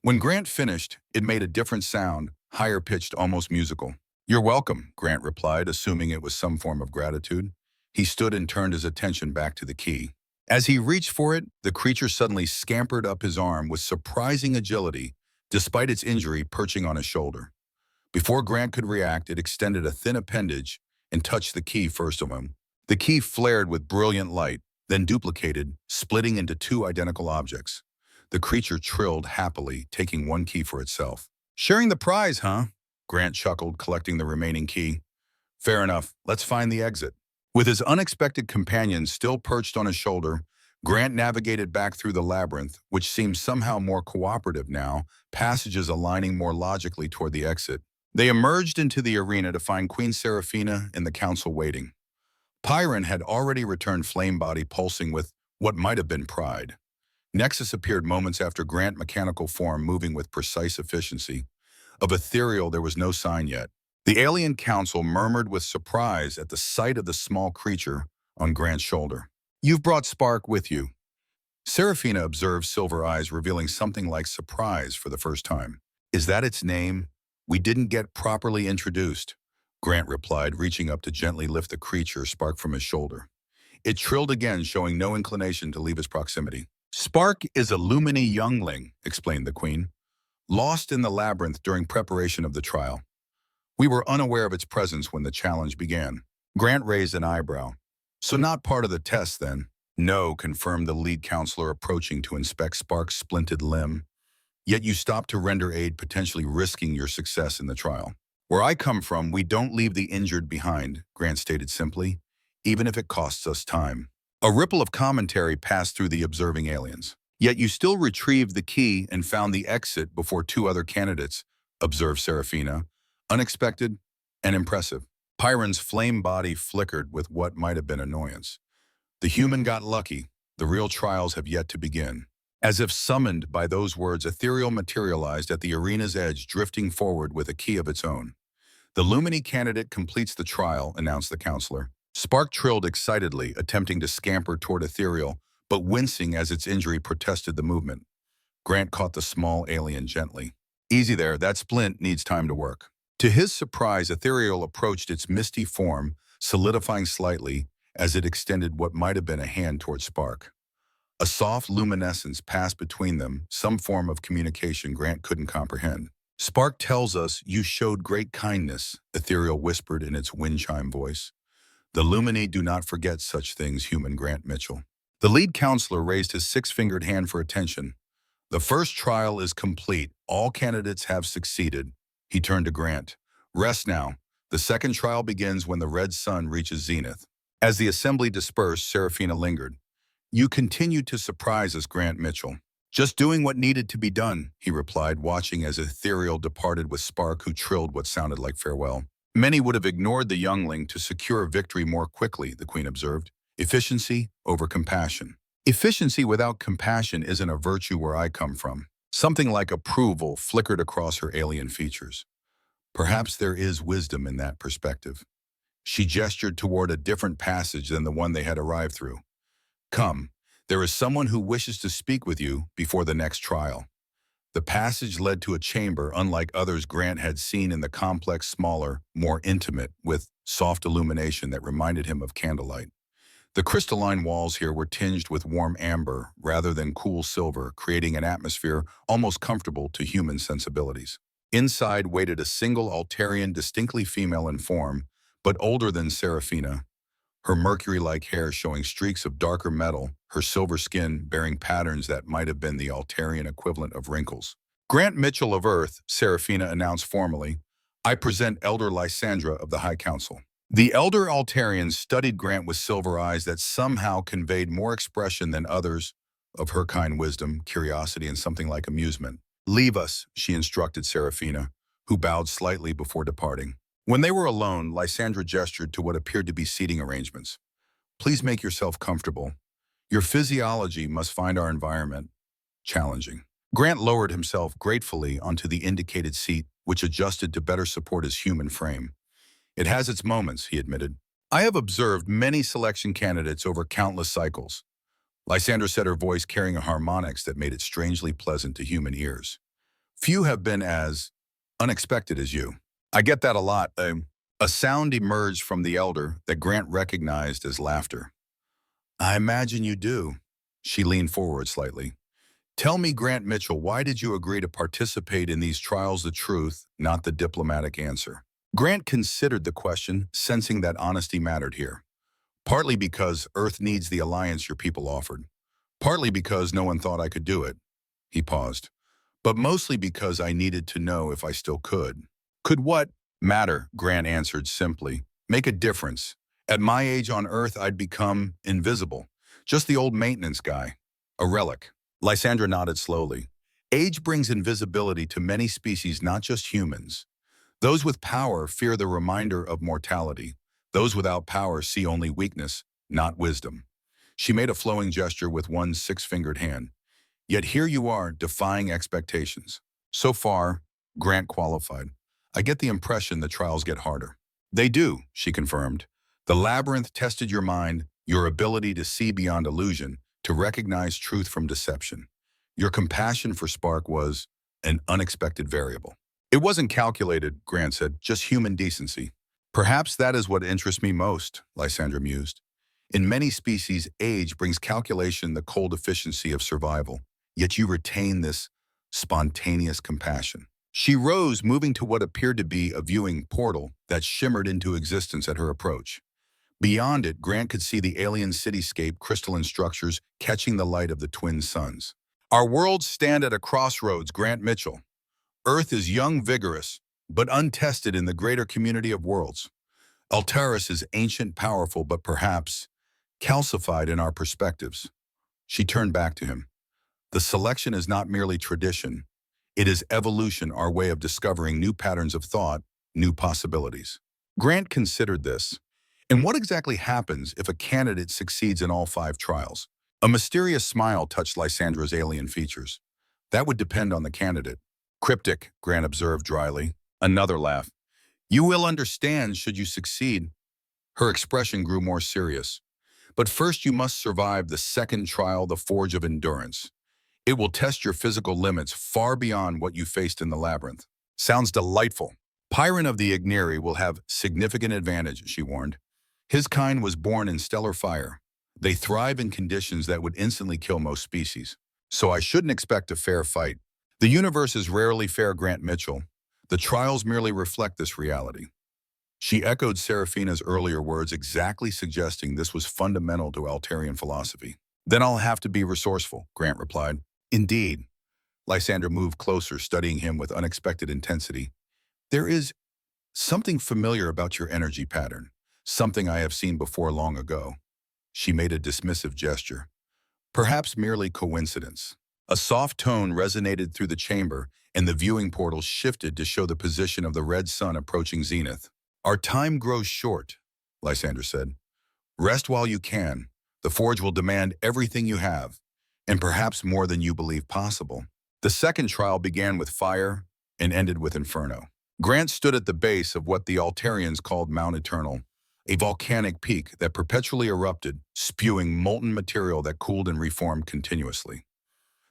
When Grant finished, it made a different sound, higher-pitched, almost musical. You're welcome, Grant replied, assuming it was some form of gratitude. He stood and turned his attention back to the key. As he reached for it, the creature suddenly scampered up his arm with surprising agility, despite its injury perching on his shoulder. Before Grant could react, it extended a thin appendage and touched the key first of him. The key flared with brilliant light, then duplicated, splitting into two identical objects. The creature trilled happily, taking one key for itself. "Sharing the prize, huh?" Grant chuckled, collecting the remaining key. "Fair enough. Let's find the exit." With his unexpected companion still perched on his shoulder, Grant navigated back through the labyrinth, which seemed somehow more cooperative now, passages aligning more logically toward the exit. They emerged into the arena to find Queen Seraphina and the council waiting. Pyron had already returned, flame body pulsing with what might have been pride. Nexus appeared moments after Grant, mechanical form moving with precise efficiency. Of ethereal, there was no sign yet. The alien council murmured with surprise at the sight of the small creature on Grant's shoulder. "You've brought Spark with you." Seraphina observed, silver eyes revealing something like surprise for the first time. "Is that its name? We didn't get properly introduced," Grant replied, reaching up to gently lift the creature, Spark, from his shoulder. It trilled again, showing no inclination to leave his proximity. "Spark is a Lumini youngling," explained the Queen, "lost in the labyrinth during preparation of the trial. We were unaware of its presence when the challenge began." Grant raised an eyebrow. "So not part of the test, then?" "No," confirmed the lead counselor, approaching to inspect Spark's splinted limb. "Yet you stopped to render aid, potentially risking your success in the trial." "Where I come from, we don't leave the injured behind," Grant stated simply, "even if it costs us time." A ripple of commentary passed through the observing aliens. "Yet you still retrieved the key and found the exit before two other candidates," observed Seraphina. "Unexpected and impressive." Pyron's flame body flickered with what might have been annoyance. "The human got lucky. The real trials have yet to begin." As if summoned by those words, ethereal materialized at the arena's edge, drifting forward with a key of its own. "The Lumini candidate completes the trial," announced the counselor. Spark trilled excitedly, attempting to scamper toward ethereal, but wincing as its injury protested the movement. Grant caught the small alien gently. "Easy there, that splint needs time to work." To his surprise, ethereal approached its misty form, solidifying slightly as it extended what might have been a hand toward Spark. A soft luminescence passed between them, some form of communication Grant couldn't comprehend. "Spark tells us you showed great kindness," ethereal whispered in its wind chime voice. "The Lumini do not forget such things, human Grant Mitchell." The lead counselor raised his six-fingered hand for attention. "The first trial is complete. All candidates have succeeded." He turned to Grant. "Rest now. The second trial begins when the red sun reaches zenith." As the assembly dispersed, Seraphina lingered. "You continue to surprise us, Grant Mitchell." "Just doing what needed to be done," he replied, watching as ethereal departed with Spark, who trilled what sounded like farewell. "Many would have ignored the youngling to secure victory more quickly," the Queen observed. "Efficiency over compassion." "Efficiency without compassion isn't a virtue where I come from." Something like approval flickered across her alien features. "Perhaps there is wisdom in that perspective." She gestured toward a different passage than the one they had arrived through. "Come, there is someone who wishes to speak with you before the next trial." The passage led to a chamber unlike others Grant had seen in the complex, smaller, more intimate, with soft illumination that reminded him of candlelight. The crystalline walls here were tinged with warm amber rather than cool silver, creating an atmosphere almost comfortable to human sensibilities. Inside waited a single Altarian, distinctly female in form, but older than Seraphina, her mercury-like hair showing streaks of darker metal, her silver skin bearing patterns that might have been the Altarian equivalent of wrinkles. "Grant Mitchell of Earth," Seraphina announced formally, "I present Elder Lysandra of the High Council." The elder Altarian studied Grant with silver eyes that somehow conveyed more expression than others of her kind: wisdom, curiosity, and something like amusement. "Leave us," she instructed Seraphina, who bowed slightly before departing. When they were alone, Lysandra gestured to what appeared to be seating arrangements. "Please make yourself comfortable. Your physiology must find our environment challenging." Grant lowered himself gratefully onto the indicated seat, which adjusted to better support his human frame. "It has its moments," he admitted. "I have observed many selection candidates over countless cycles." Lysandra said, her voice carrying a harmonics that made it strangely pleasant to human ears. "Few have been as unexpected as you." "I get that a lot." A sound emerged from the elder that Grant recognized as laughter. "I imagine you do." She leaned forward slightly. "Tell me, Grant Mitchell, why did you agree to participate in these trials? The truth, not the diplomatic answer." Grant considered the question, sensing that honesty mattered here. Partly because Earth needs the alliance your people offered. Partly because no one thought I could do it. He paused. But mostly because I needed to know if I still could. Could what? Matter, Grant answered simply. Make a difference. At my age on Earth, I'd become invisible. Just the old maintenance guy. A relic. Lysandra nodded slowly. Age brings invisibility to many species, not just humans. Those with power fear the reminder of mortality. Those without power see only weakness, not wisdom. She made a flowing gesture with one six-fingered hand. Yet here you are, defying expectations. So far, Grant qualified. I get the impression the trials get harder. They do, she confirmed. The labyrinth tested your mind, your ability to see beyond illusion, to recognize truth from deception. Your compassion for Spark was an unexpected variable. It wasn't calculated, Grant said, just human decency. Perhaps that is what interests me most, Lysandra mused. In many species, age brings calculation, the cold efficiency of survival. Yet you retain this spontaneous compassion. She rose, moving to what appeared to be a viewing portal that shimmered into existence at her approach. Beyond it, Grant could see the alien cityscape, crystalline structures catching the light of the twin suns. Our worlds stand at a crossroads, Grant Mitchell. Earth is young, vigorous, but untested in the greater community of worlds. Altaris is ancient, powerful, but perhaps calcified in our perspectives. She turned back to him. The selection is not merely tradition. It is evolution, our way of discovering new patterns of thought, new possibilities. Grant considered this. And what exactly happens if a candidate succeeds in all 5 trials? A mysterious smile touched Lysandra's alien features. That would depend on the candidate. Cryptic, Grant observed dryly. Another laugh. You will understand should you succeed. Her expression grew more serious. But first you must survive the second trial, the Forge of Endurance. It will test your physical limits far beyond what you faced in the labyrinth. Sounds delightful. Pyron of the Igneri will have significant advantage, she warned. His kind was born in stellar fire. They thrive in conditions that would instantly kill most species. So I shouldn't expect a fair fight. The universe is rarely fair, Grant Mitchell. The trials merely reflect this reality. She echoed Seraphina's earlier words, exactly suggesting this was fundamental to Altarian philosophy. Then I'll have to be resourceful, Grant replied. Indeed. Lysandra moved closer, studying him with unexpected intensity. There is something familiar about your energy pattern, something I have seen before long ago. She made a dismissive gesture. Perhaps merely coincidence. A soft tone resonated through the chamber, and the viewing portal shifted to show the position of the red sun approaching zenith. Our time grows short, Lysandra said. Rest while you can. The Forge will demand everything you have, and perhaps more than you believe possible. The second trial began with fire and ended with inferno. Grant stood at the base of what the Altarians called Mount Eternal, a volcanic peak that perpetually erupted, spewing molten material that cooled and reformed continuously.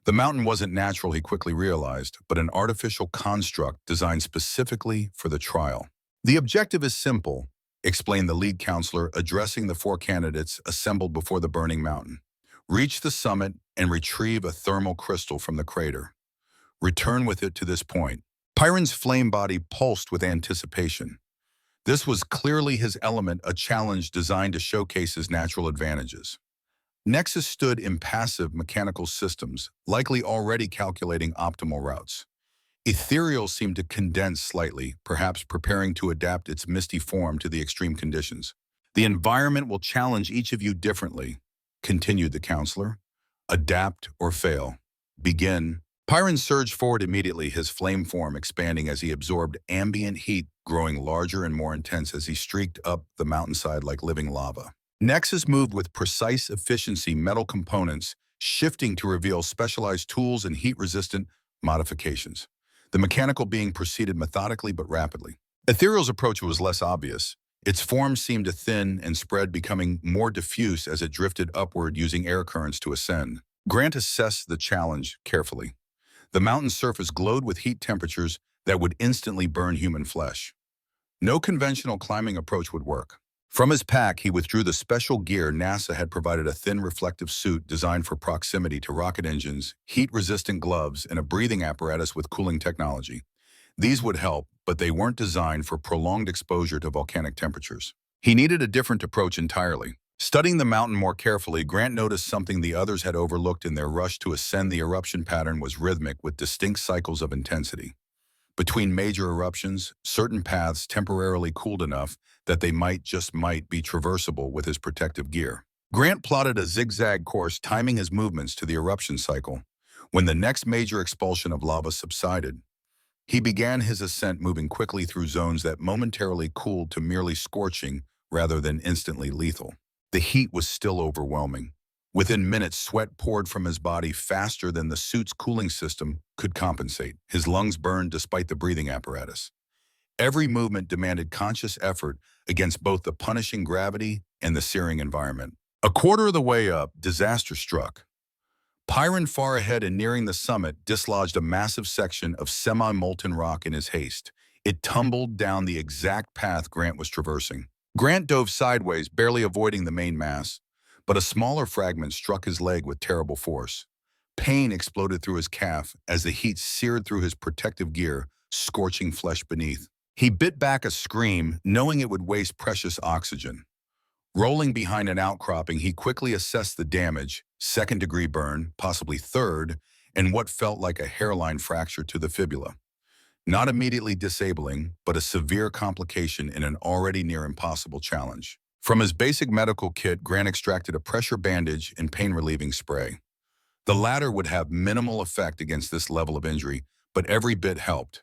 The mountain wasn't natural, he quickly realized, but an artificial construct designed specifically for the trial. The objective is simple, explained the lead counselor, addressing the 4 candidates assembled before the burning mountain. Reach the summit and retrieve a thermal crystal from the crater. Return with it to this point. Pyron's flame body pulsed with anticipation. This was clearly his element, a challenge designed to showcase his natural advantages. Nexus stood impassive mechanical systems, likely already calculating optimal routes. Ethereal seemed to condense slightly, perhaps preparing to adapt its misty form to the extreme conditions. The environment will challenge each of you differently, continued the counselor. Adapt or fail. Begin. Pyron surged forward immediately, his flame form expanding as he absorbed ambient heat, growing larger and more intense as he streaked up the mountainside like living lava. Nexus moved with precise efficiency, metal components shifting to reveal specialized tools and heat-resistant modifications. The mechanical being proceeded methodically but rapidly. Ethereal's approach was less obvious. Its form seemed to thin and spread, becoming more diffuse as it drifted upward using air currents to ascend. Grant assessed the challenge carefully. The mountain's surface glowed with heat temperatures that would instantly burn human flesh. No conventional climbing approach would work. From his pack, he withdrew the special gear NASA had provided, a thin reflective suit designed for proximity to rocket engines, heat-resistant gloves, and a breathing apparatus with cooling technology. These would help, but they weren't designed for prolonged exposure to volcanic temperatures. He needed a different approach entirely. Studying the mountain more carefully, Grant noticed something the others had overlooked in their rush to ascend. The eruption pattern was rhythmic with distinct cycles of intensity. Between major eruptions, certain paths temporarily cooled enough that they might be traversable with his protective gear. Grant plotted a zigzag course, timing his movements to the eruption cycle. When the next major expulsion of lava subsided, he began his ascent, moving quickly through zones that momentarily cooled to merely scorching rather than instantly lethal. The heat was still overwhelming. Within minutes, sweat poured from his body faster than the suit's cooling system could compensate. His lungs burned despite the breathing apparatus. Every movement demanded conscious effort against both the punishing gravity and the searing environment. A quarter of the way up, disaster struck. Pyron, far ahead and nearing the summit, dislodged a massive section of semi-molten rock in his haste. It tumbled down the exact path Grant was traversing. Grant dove sideways, barely avoiding the main mass, but a smaller fragment struck his leg with terrible force. Pain exploded through his calf as the heat seared through his protective gear, scorching flesh beneath. He bit back a scream, knowing it would waste precious oxygen. Rolling behind an outcropping, he quickly assessed the damage: second-degree burn, possibly third, and what felt like a hairline fracture to the fibula. Not immediately disabling, but a severe complication in an already near impossible challenge. From his basic medical kit, Grant extracted a pressure bandage and pain-relieving spray. The latter would have minimal effect against this level of injury, but every bit helped.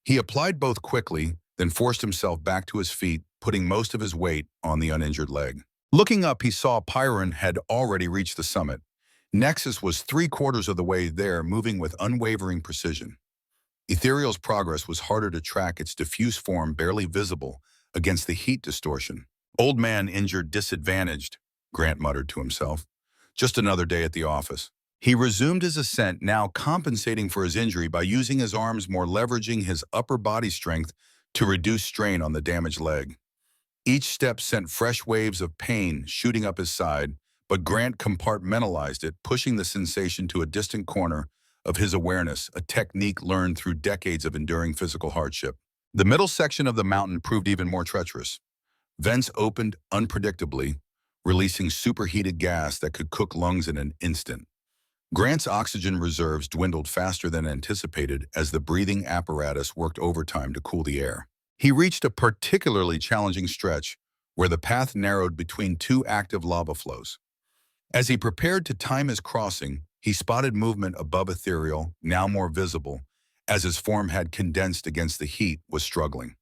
He applied both quickly, then forced himself back to his feet, putting most of his weight on the uninjured leg. Looking up, he saw Pyron had already reached the summit. Nexus was 3/4 of the way there, moving with unwavering precision. Ethereal's progress was harder to track, its diffuse form barely visible against the heat distortion. "Old man injured, disadvantaged," Grant muttered to himself. Just another day at the office. He resumed his ascent, now compensating for his injury by using his arms more, leveraging his upper body strength to reduce strain on the damaged leg. Each step sent fresh waves of pain shooting up his side, but Grant compartmentalized it, pushing the sensation to a distant corner of his awareness, a technique learned through decades of enduring physical hardship. The middle section of the mountain proved even more treacherous. Vents opened unpredictably, releasing superheated gas that could cook lungs in an instant. Grant's oxygen reserves dwindled faster than anticipated as the breathing apparatus worked overtime to cool the air. He reached a particularly challenging stretch where the path narrowed between two active lava flows. As he prepared to time his crossing, he spotted movement above Ethereal, now more visible, as his form had condensed against the heat, was struggling.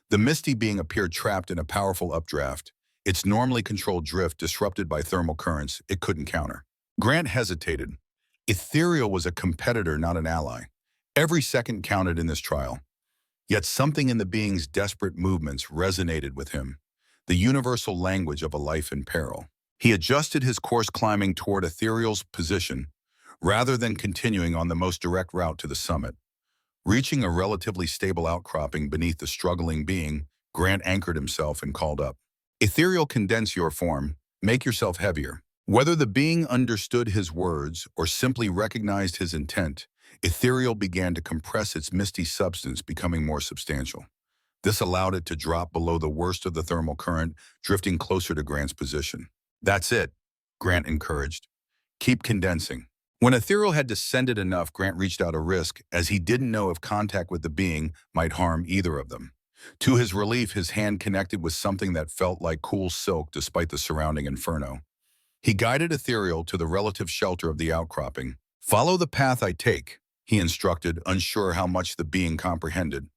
The misty being appeared trapped in a powerful updraft, its normally controlled drift disrupted by thermal currents it couldn't counter. Grant hesitated. Ethereal was a competitor, not an ally. Every second counted in this trial. Yet something in the being's desperate movements resonated with him, the universal language of a life in peril. He adjusted his course, climbing toward Ethereal's position, rather than continuing on the most direct route to the summit. Reaching a relatively stable outcropping beneath the struggling being, Grant anchored himself and called up. "Ethereal, condense your form. Make yourself heavier." Whether the being understood his words or simply recognized his intent, Ethereal began to compress its misty substance, becoming more substantial. This allowed it to drop below the worst of the thermal current, drifting closer to Grant's position. "That's it," Grant encouraged. "Keep condensing." When Ethereal had descended enough, Grant reached out a risk, as he didn't know if contact with the being might harm either of them. To his relief, his hand connected with something that felt like cool silk despite the surrounding inferno. He guided Ethereal to the relative shelter of the outcropping. "Follow the path I take," he instructed, unsure how much the being comprehended.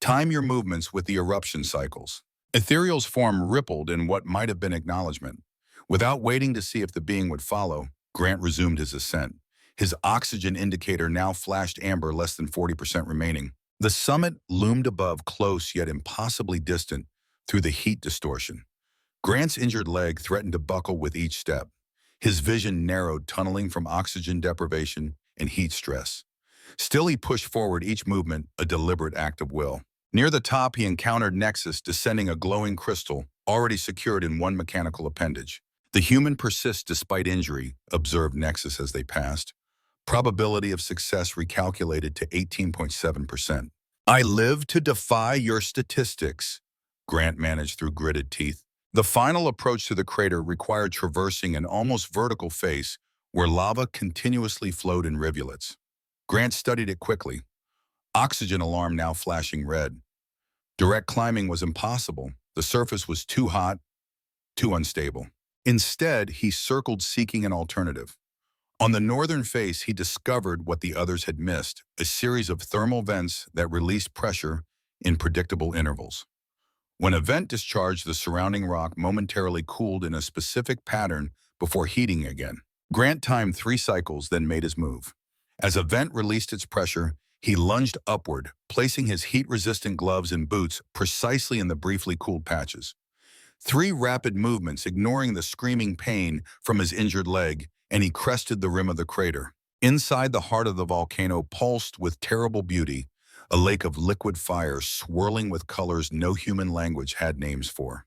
"Time your movements with the eruption cycles." Ethereal's form rippled in what might have been acknowledgement. Without waiting to see if the being would follow, Grant resumed his ascent. His oxygen indicator now flashed amber, less than 40% remaining. The summit loomed above, close yet impossibly distant through the heat distortion. Grant's injured leg threatened to buckle with each step. His vision narrowed, tunneling from oxygen deprivation and heat stress. Still, he pushed forward, each movement a deliberate act of will. Near the top, he encountered Nexus, descending a glowing crystal, already secured in one mechanical appendage. "The human persists despite injury," observed Nexus as they passed. Probability of success recalculated to 18.7%. "I live to defy your statistics," Grant managed through gritted teeth. The final approach to the crater required traversing an almost vertical face where lava continuously flowed in rivulets. Grant studied it quickly, oxygen alarm now flashing red. Direct climbing was impossible. The surface was too hot, too unstable. Instead, he circled seeking an alternative. On the northern face, he discovered what the others had missed, a series of thermal vents that released pressure in predictable intervals. When a vent discharged, the surrounding rock momentarily cooled in a specific pattern before heating again. Grant timed 3 cycles, then made his move. As a vent released its pressure, he lunged upward, placing his heat-resistant gloves and boots precisely in the briefly cooled patches. 3 rapid movements, ignoring the screaming pain from his injured leg, and he crested the rim of the crater. Inside, the heart of the volcano pulsed with terrible beauty, a lake of liquid fire swirling with colors no human language had names for.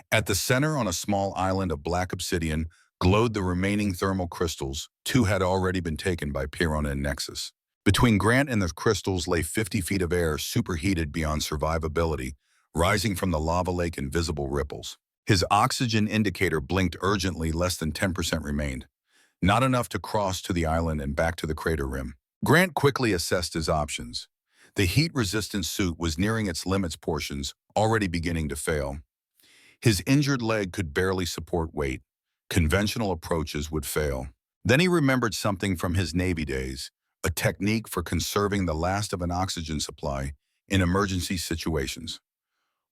At the center, on a small island of black obsidian, glowed the remaining thermal crystals. 2 had already been taken by Pirona and Nexus. Between Grant and the crystals lay 50 feet of air superheated beyond survivability, rising from the lava lake in visible ripples. His oxygen indicator blinked urgently. Less than 10% remained. Not enough to cross to the island and back to the crater rim. Grant quickly assessed his options. The heat-resistant suit was nearing its limits, portions already beginning to fail. His injured leg could barely support weight. Conventional approaches would fail. Then he remembered something from his Navy days, a technique for conserving the last of an oxygen supply in emergency situations.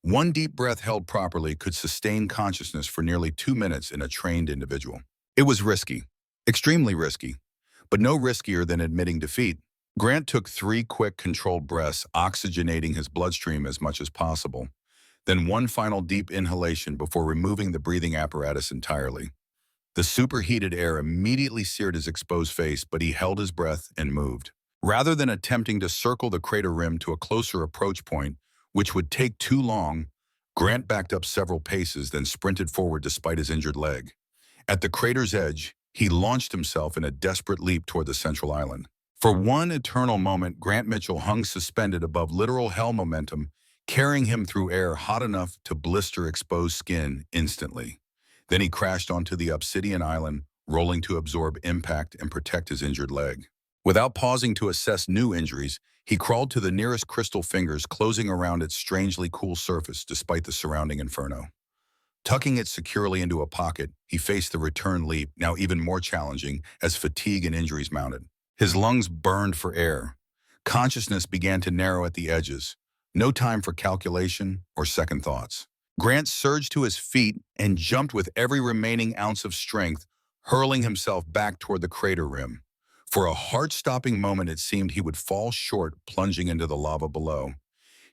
1 deep breath held properly could sustain consciousness for nearly 2 minutes in a trained individual. It was risky, extremely risky, but no riskier than admitting defeat. Grant took 3 quick, controlled breaths, oxygenating his bloodstream as much as possible, then 1 final deep inhalation before removing the breathing apparatus entirely. The superheated air immediately seared his exposed face, but he held his breath and moved. Rather than attempting to circle the crater rim to a closer approach point, which would take too long, Grant backed up several paces, then sprinted forward despite his injured leg. At the crater's edge, he launched himself in a desperate leap toward the central island. For 1 eternal moment, Grant Mitchell hung suspended above literal hell momentum, carrying him through air hot enough to blister exposed skin instantly. Then he crashed onto the obsidian island, rolling to absorb impact and protect his injured leg. Without pausing to assess new injuries, he crawled to the nearest crystal fingers, closing around its strangely cool surface despite the surrounding inferno. Tucking it securely into a pocket, he faced the return leap, now even more challenging as fatigue and injuries mounted. His lungs burned for air. Consciousness began to narrow at the edges. No time for calculation or second thoughts. Grant surged to his feet and jumped with every remaining ounce of strength, hurling himself back toward the crater rim. For a heart-stopping moment, it seemed he would fall short, plunging into the lava below.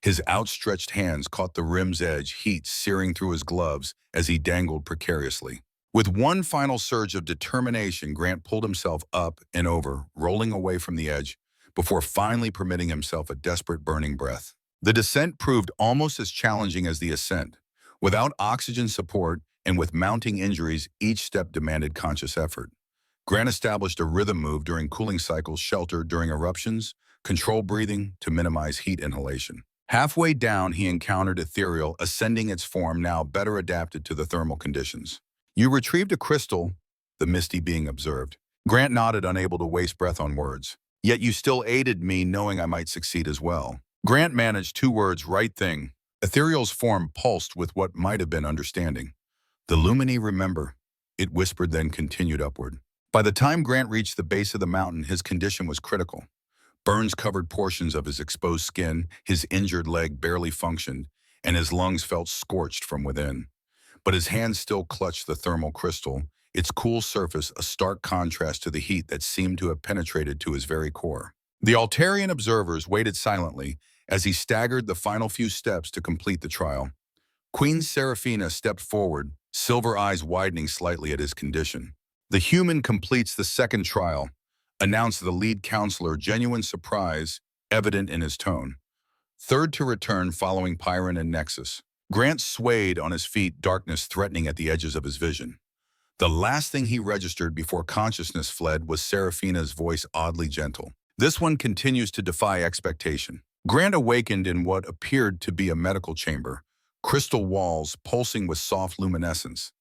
His outstretched hands caught the rim's edge, heat searing through his gloves as he dangled precariously. With 1 final surge of determination, Grant pulled himself up and over, rolling away from the edge, before finally permitting himself a desperate burning breath. The descent proved almost as challenging as the ascent. Without oxygen support and with mounting injuries, each step demanded conscious effort. Grant established a rhythm move during cooling cycles, shelter during eruptions, controlled breathing to minimize heat inhalation. Halfway down, he encountered Ethereal, ascending its form now better adapted to the thermal conditions. "You retrieved a crystal," the misty being observed. Grant nodded, unable to waste breath on words. "Yet you still aided me, knowing I might succeed as well." Grant managed 2 words, "right thing." Ethereal's form pulsed with what might have been understanding. "The Lumini remember," it whispered, then continued upward. By the time Grant reached the base of the mountain, his condition was critical. Burns covered portions of his exposed skin, his injured leg barely functioned, and his lungs felt scorched from within. But his hands still clutched the thermal crystal, its cool surface a stark contrast to the heat that seemed to have penetrated to his very core. The Altarian observers waited silently as he staggered the final few steps to complete the trial. Queen Seraphina stepped forward, silver eyes widening slightly at his condition. "The human completes the 2nd trial," announced the lead counselor, genuine surprise evident in his tone. "3rd to return following Pyron and Nexus." Grant swayed on his feet, darkness threatening at the edges of his vision. The last thing he registered before consciousness fled was Seraphina's voice, oddly gentle. "This one continues to defy expectation." Grant awakened in what appeared to be a medical chamber. crystal walls pulsing with soft luminescence.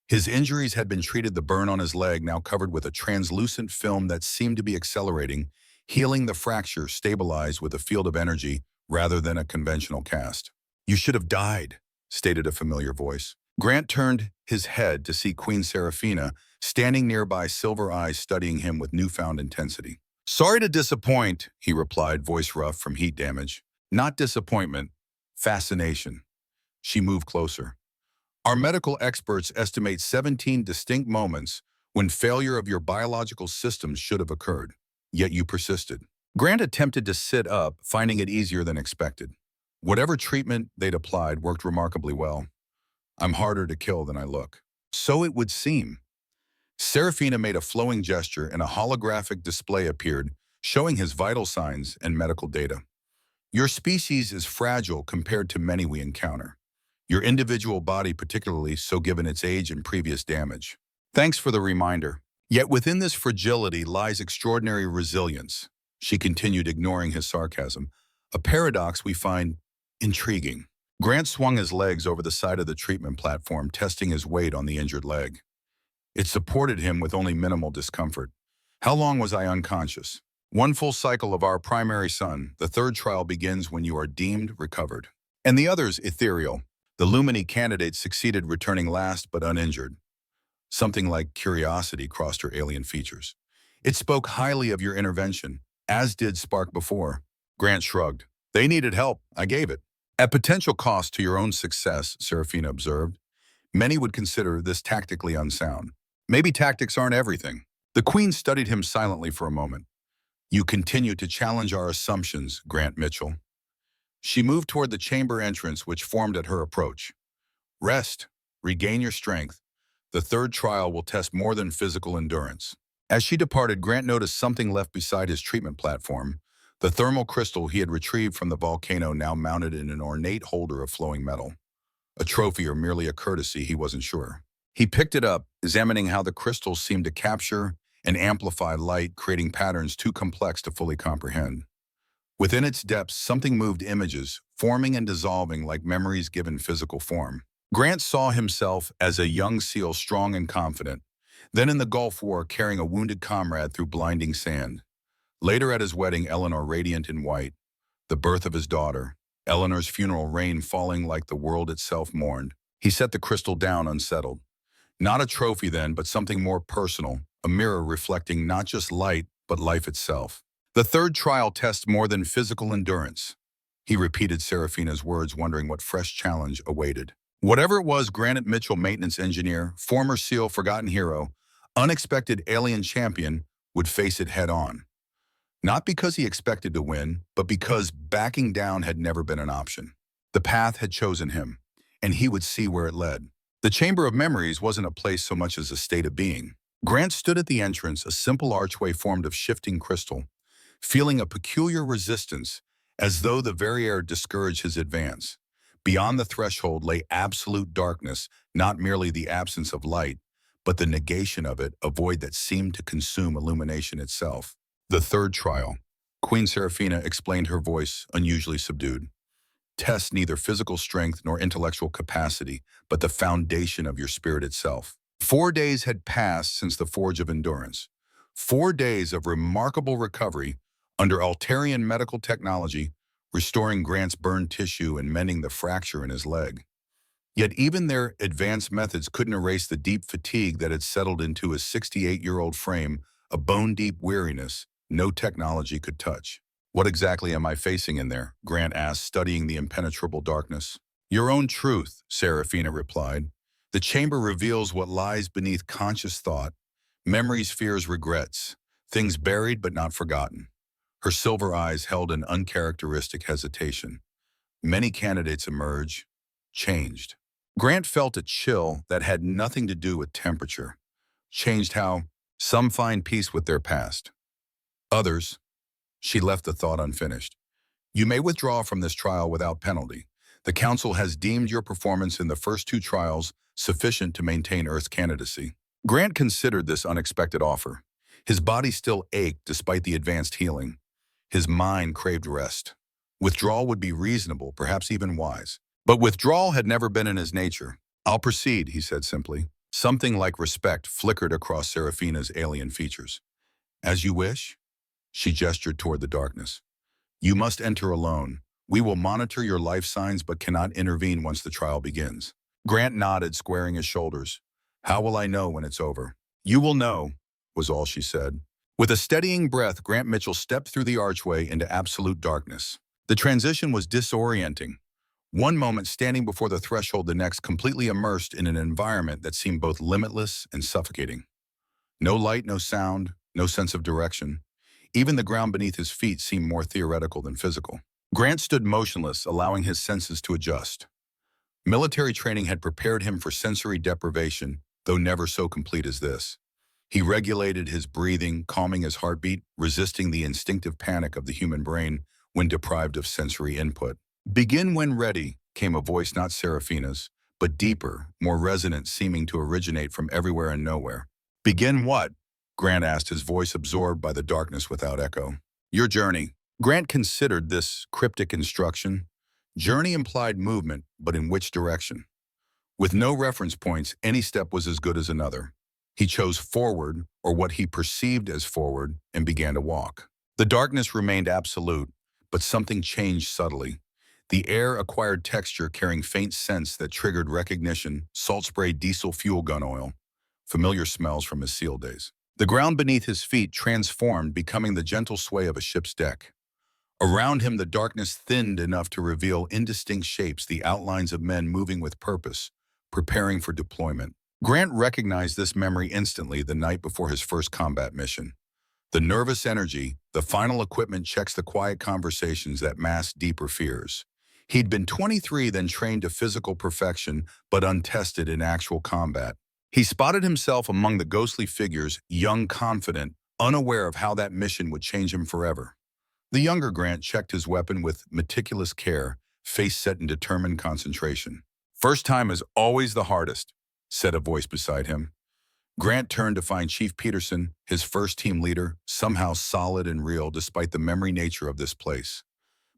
His injuries had been treated, the burn on his leg now covered with a translucent film that seemed to be accelerating, healing the fracture stabilized with a field of energy rather than a conventional cast. "You should have died," stated a familiar voice. Grant turned his head to see Queen Seraphina standing nearby, silver eyes studying him with newfound intensity. "Sorry to disappoint," he replied, voice rough from heat damage. "Not disappointment, fascination." She moved closer. "Our medical experts estimate 17 distinct moments when failure of your biological systems should have occurred. Yet you persisted." Grant attempted to sit up, finding it easier than expected. Whatever treatment they'd applied worked remarkably well. "I'm harder to kill than I look." "So it would seem." Seraphina made a flowing gesture and a holographic display appeared, showing his vital signs and medical data. "Your species is fragile compared to many we encounter. Your individual body particularly so given its age and previous damage. Thanks for the reminder. Yet within this fragility lies extraordinary resilience." She continued, ignoring his sarcasm, "a paradox we find intriguing." Grant swung his legs over the side of the treatment platform, testing his weight on the injured leg. It supported him with only minimal discomfort. "How long was I unconscious?" "One full cycle of our primary sun. The third trial begins when you are deemed recovered." "And the others ethereal." The Lumini candidate succeeded, returning last but uninjured. Something like curiosity crossed her alien features. "It spoke highly of your intervention, as did Spark before." Grant shrugged. "They needed help. I gave it." "At potential cost to your own success," Seraphina observed. "Many would consider this tactically unsound." "Maybe tactics aren't everything." The Queen studied him silently for a moment. "You continue to challenge our assumptions, Grant Mitchell." She moved toward the chamber entrance, which formed at her approach. "Rest. Regain your strength. The third trial will test more than physical endurance." As she departed, Grant noticed something left beside his treatment platform. The thermal crystal he had retrieved from the volcano now mounted in an ornate holder of flowing metal. A trophy or merely a courtesy, he wasn't sure. He picked it up, examining how the crystals seemed to capture and amplify light, creating patterns too complex to fully comprehend. Within its depths, something moved, images, forming and dissolving like memories given physical form. Grant saw himself as a young SEAL, strong and confident, then in the Gulf War carrying a wounded comrade through blinding sand. Later at his wedding, Eleanor radiant in white, the birth of his daughter, Eleanor's funeral, rain falling like the world itself mourned. He set the crystal down, unsettled. Not a trophy then, but something more personal, a mirror reflecting not just light, but life itself. "The third trial tests more than physical endurance." He repeated Seraphina's words, wondering what fresh challenge awaited. Whatever it was, Granite Mitchell, maintenance engineer, former SEAL, forgotten hero, unexpected alien champion, would face it head on. Not because he expected to win, but because backing down had never been an option. The path had chosen him, and he would see where it led. The Chamber of Memories wasn't a place so much as a state of being. Grant stood at the entrance, a simple archway formed of shifting crystal, feeling a peculiar resistance, as though the very air discouraged his advance. Beyond the threshold lay absolute darkness, not merely the absence of light, but the negation of it, a void that seemed to consume illumination itself. "The third trial," Queen Seraphina explained, her voice unusually subdued, "tests neither physical strength nor intellectual capacity, but the foundation of your spirit itself." 4 days had passed since the Forge of Endurance. 4 days of remarkable recovery under Altarian medical technology, restoring Grant's burned tissue and mending the fracture in his leg. Yet even their advanced methods couldn't erase the deep fatigue that had settled into his 68-year-old frame, a bone-deep weariness no technology could touch. "What exactly am I facing in there?" Grant asked, studying the impenetrable darkness. "Your own truth," Seraphina replied. "The chamber reveals what lies beneath conscious thought, memories, fears, regrets, things buried but not forgotten." Her silver eyes held an uncharacteristic hesitation. Many candidates emerge, changed. Grant felt a chill that had nothing to do with temperature. Changed how some find peace with their past. Others, she left the thought unfinished. "You may withdraw from this trial without penalty. The Council has deemed your performance in the first 2 trials sufficient to maintain Earth's candidacy." Grant considered this unexpected offer. His body still ached despite the advanced healing. His mind craved rest. Withdrawal would be reasonable, perhaps even wise. But withdrawal had never been in his nature. "I'll proceed," he said simply. Something like respect flickered across Serafina's alien features. "As you wish." She gestured toward the darkness. "You must enter alone. We will monitor your life signs but cannot intervene once the trial begins." Grant nodded, squaring his shoulders. "How will I know when it's over?" "You will know," was all she said. With a steadying breath, Grant Mitchell stepped through the archway into absolute darkness. The transition was disorienting. One moment standing before the threshold, the next completely immersed in an environment that seemed both limitless and suffocating. No light, no sound, no sense of direction. Even the ground beneath his feet seemed more theoretical than physical. Grant stood motionless, allowing his senses to adjust. Military training had prepared him for sensory deprivation, though never so complete as this. He regulated his breathing, calming his heartbeat, resisting the instinctive panic of the human brain when deprived of sensory input. "Begin when ready," came a voice not Serafina's, but deeper, more resonant, seeming to originate from everywhere and nowhere. "Begin what?" Grant asked, his voice absorbed by the darkness without echo. "Your journey." Grant considered this cryptic instruction. Journey implied movement, but in which direction? With no reference points, any step was as good as another. He chose forward, or what he perceived as forward, and began to walk. The darkness remained absolute, but something changed subtly. The air acquired texture, carrying faint scents that triggered recognition: salt spray, diesel fuel gun oil, familiar smells from his SEAL days. The ground beneath his feet transformed, becoming the gentle sway of a ship's deck. Around him, the darkness thinned enough to reveal indistinct shapes, the outlines of men moving with purpose, preparing for deployment. Grant recognized this memory instantly, the night before his first combat mission. The nervous energy, the final equipment checks, the quiet conversations that masked deeper fears. He'd been 23, then trained to physical perfection, but untested in actual combat. He spotted himself among the ghostly figures, young, confident, unaware of how that mission would change him forever. The younger Grant checked his weapon with meticulous care, face set in determined concentration. "First time is always the hardest," said a voice beside him. Grant turned to find Chief Peterson, his first team leader, somehow solid and real despite the memory nature of this place.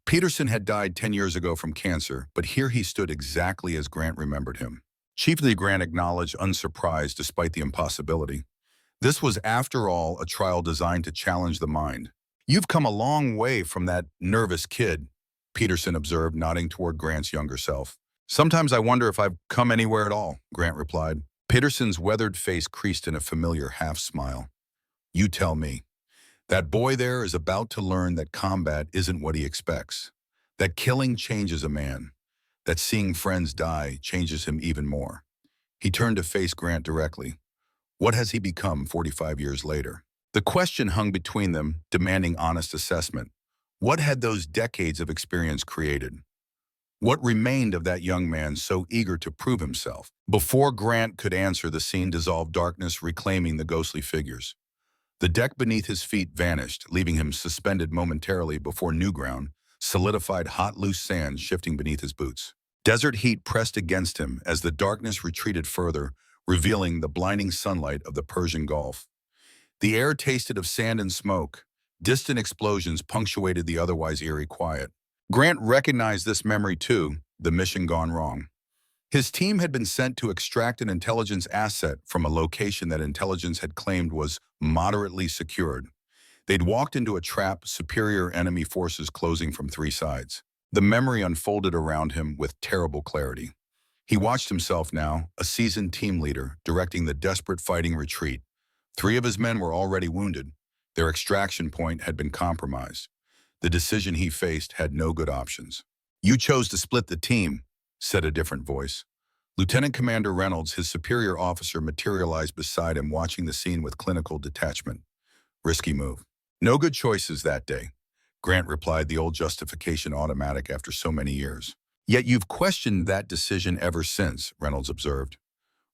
Peterson had died 10 years ago from cancer, but here he stood exactly as Grant remembered him. Chief Lee, Grant acknowledged, unsurprised despite the impossibility. This was, after all, a trial designed to challenge the mind. "You've come a long way from that nervous kid," Peterson observed, nodding toward Grant's younger self. "Sometimes I wonder if I've come anywhere at all," Grant replied. Peterson's weathered face creased in a familiar half-smile. "You tell me. That boy there is about to learn that combat isn't what he expects, that killing changes a man, that seeing friends die changes him even more." He turned to face Grant directly. What has he become 45 years later? The question hung between them, demanding honest assessment. What had those decades of experience created? What remained of that young man so eager to prove himself? Before Grant could answer, the scene dissolved, darkness reclaiming the ghostly figures. The deck beneath his feet vanished, leaving him suspended momentarily before new ground, solidified, hot, loose sand shifting beneath his boots. Desert heat pressed against him as the darkness retreated further, revealing the blinding sunlight of the Persian Gulf. The air tasted of sand and smoke. Distant explosions punctuated the otherwise eerie quiet. Grant recognized this memory too, the mission gone wrong. His team had been sent to extract an intelligence asset from a location that intelligence had claimed was moderately secured. They'd walked into a trap, superior enemy forces closing from three sides. The memory unfolded around him with terrible clarity. He watched himself now, a seasoned team leader, directing the desperate fighting retreat. 3 of his men were already wounded. Their extraction point had been compromised. The decision he faced had no good options. "You chose to split the team," said a different voice. Lieutenant Commander Reynolds, his superior officer, materialized beside him, watching the scene with clinical detachment. "Risky move." "No good choices that day," Grant replied, the old justification automatic after so many years. "Yet you've questioned that decision ever since," Reynolds observed.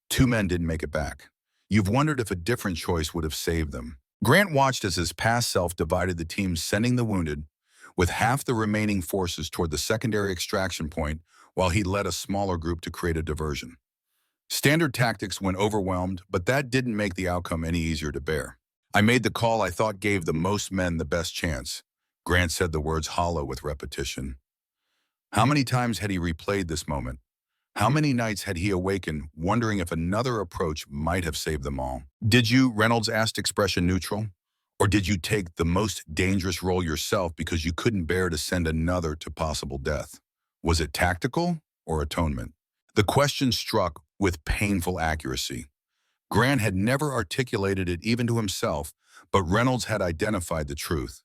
2 men didn't make it back. You've wondered if a different choice would have saved them. Grant watched as his past self divided the team, sending the wounded, with half the remaining forces, toward the secondary extraction point, while he led a smaller group to create a diversion. Standard tactics when overwhelmed, but that didn't make the outcome any easier to bear. "I made the call I thought gave the most men the best chance." Grant said the words hollow with repetition. How many times had he replayed this moment? How many nights had he awakened, wondering if another approach might have saved them all? Did you, Reynolds asked, expression neutral? Or did you take the most dangerous role yourself because you couldn't bear to send another to possible death? Was it tactical or atonement? The question struck with painful accuracy. Grant had never articulated it even to himself, but Reynolds had identified the truth.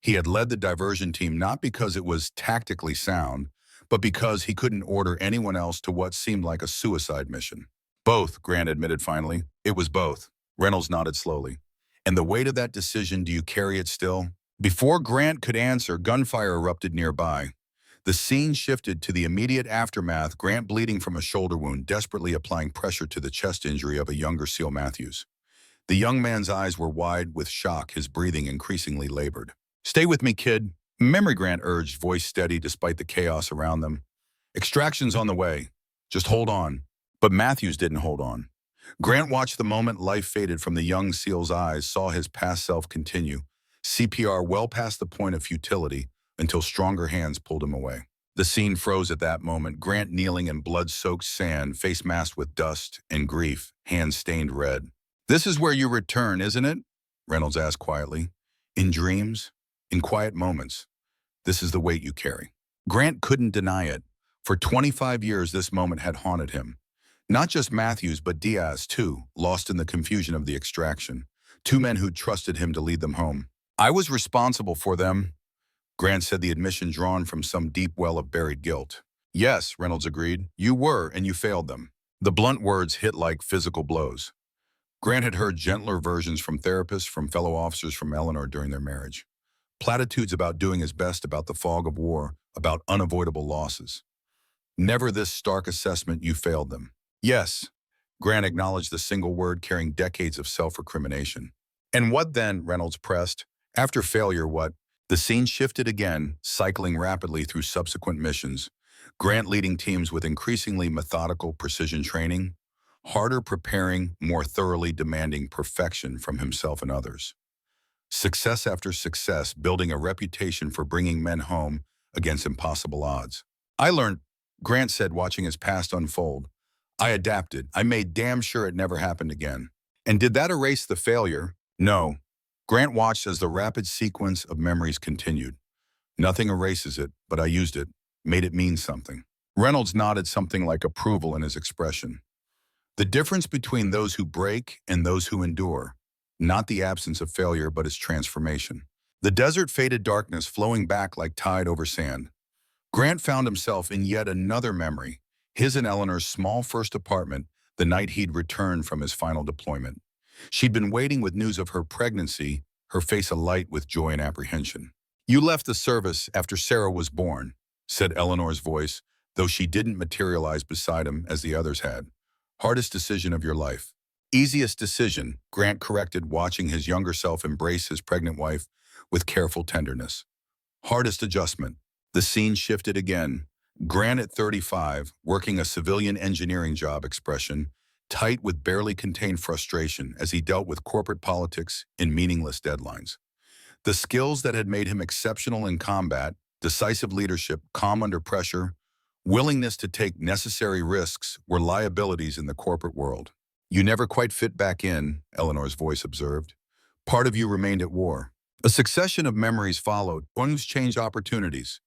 He had led the diversion team not because it was tactically sound, but because he couldn't order anyone else to what seemed like a suicide mission. Both, Grant admitted finally. It was both. Reynolds nodded slowly. And the weight of that decision, do you carry it still? Before Grant could answer, gunfire erupted nearby. The scene shifted to the immediate aftermath, Grant bleeding from a shoulder wound, desperately applying pressure to the chest injury of a younger SEAL Matthews. The young man's eyes were wide with shock, his breathing increasingly labored. Stay with me, kid. Memory, Grant urged, voice steady despite the chaos around them. Extraction's on the way. Just hold on. But Matthews didn't hold on. Grant watched the moment life faded from the young SEAL's eyes, saw his past self continue, CPR well past the point of futility, until stronger hands pulled him away. The scene froze at that moment, Grant kneeling in blood-soaked sand, face masked with dust and grief, hands stained red. This is where you return, isn't it? Reynolds asked quietly. In dreams? In quiet moments. This is the weight you carry. Grant couldn't deny it. For 25 years, this moment had haunted him. Not just Matthews, but Diaz, too, lost in the confusion of the extraction. Two men who'd trusted him to lead them home. I was responsible for them, Grant said, the admission drawn from some deep well of buried guilt. Yes, Reynolds agreed. You were, and you failed them. The blunt words hit like physical blows. Grant had heard gentler versions from therapists, from fellow officers, from Eleanor during their marriage. Platitudes about doing his best, about the fog of war, about unavoidable losses. Never this stark assessment, you failed them. Yes, Grant acknowledged the single word carrying decades of self-recrimination. And what then, Reynolds pressed. After failure, what? The scene shifted again, cycling rapidly through subsequent missions, Grant leading teams with increasingly methodical precision training, harder preparing, more thoroughly demanding perfection from himself and others. Success after success, building a reputation for bringing men home against impossible odds. I learned, Grant said, watching his past unfold. I adapted. I made damn sure it never happened again. And did that erase the failure? No. Grant watched as the rapid sequence of memories continued. Nothing erases it, but I used it, made it mean something. Reynolds nodded, something like approval in his expression. The difference between those who break and those who endure, not the absence of failure, but its transformation. The desert faded, darkness flowing back like tide over sand. Grant found himself in yet another memory, his and Eleanor's small first apartment, the night he'd returned from his final deployment. She'd been waiting with news of her pregnancy, her face alight with joy and apprehension. You left the service after Sarah was born, said Eleanor's voice, though she didn't materialize beside him as the others had. Hardest decision of your life. Easiest decision, Grant corrected, watching his younger self embrace his pregnant wife with careful tenderness. Hardest adjustment. The scene shifted again. Grant at 35, working a civilian engineering job, expression, tight with barely contained frustration as he dealt with corporate politics and meaningless deadlines. The skills that had made him exceptional in combat, decisive leadership, calm under pressure, willingness to take necessary risks, were liabilities in the corporate world. You never quite fit back in, Eleanor's voice observed. Part of you remained at war. A succession of memories followed, one who's changed opportunities.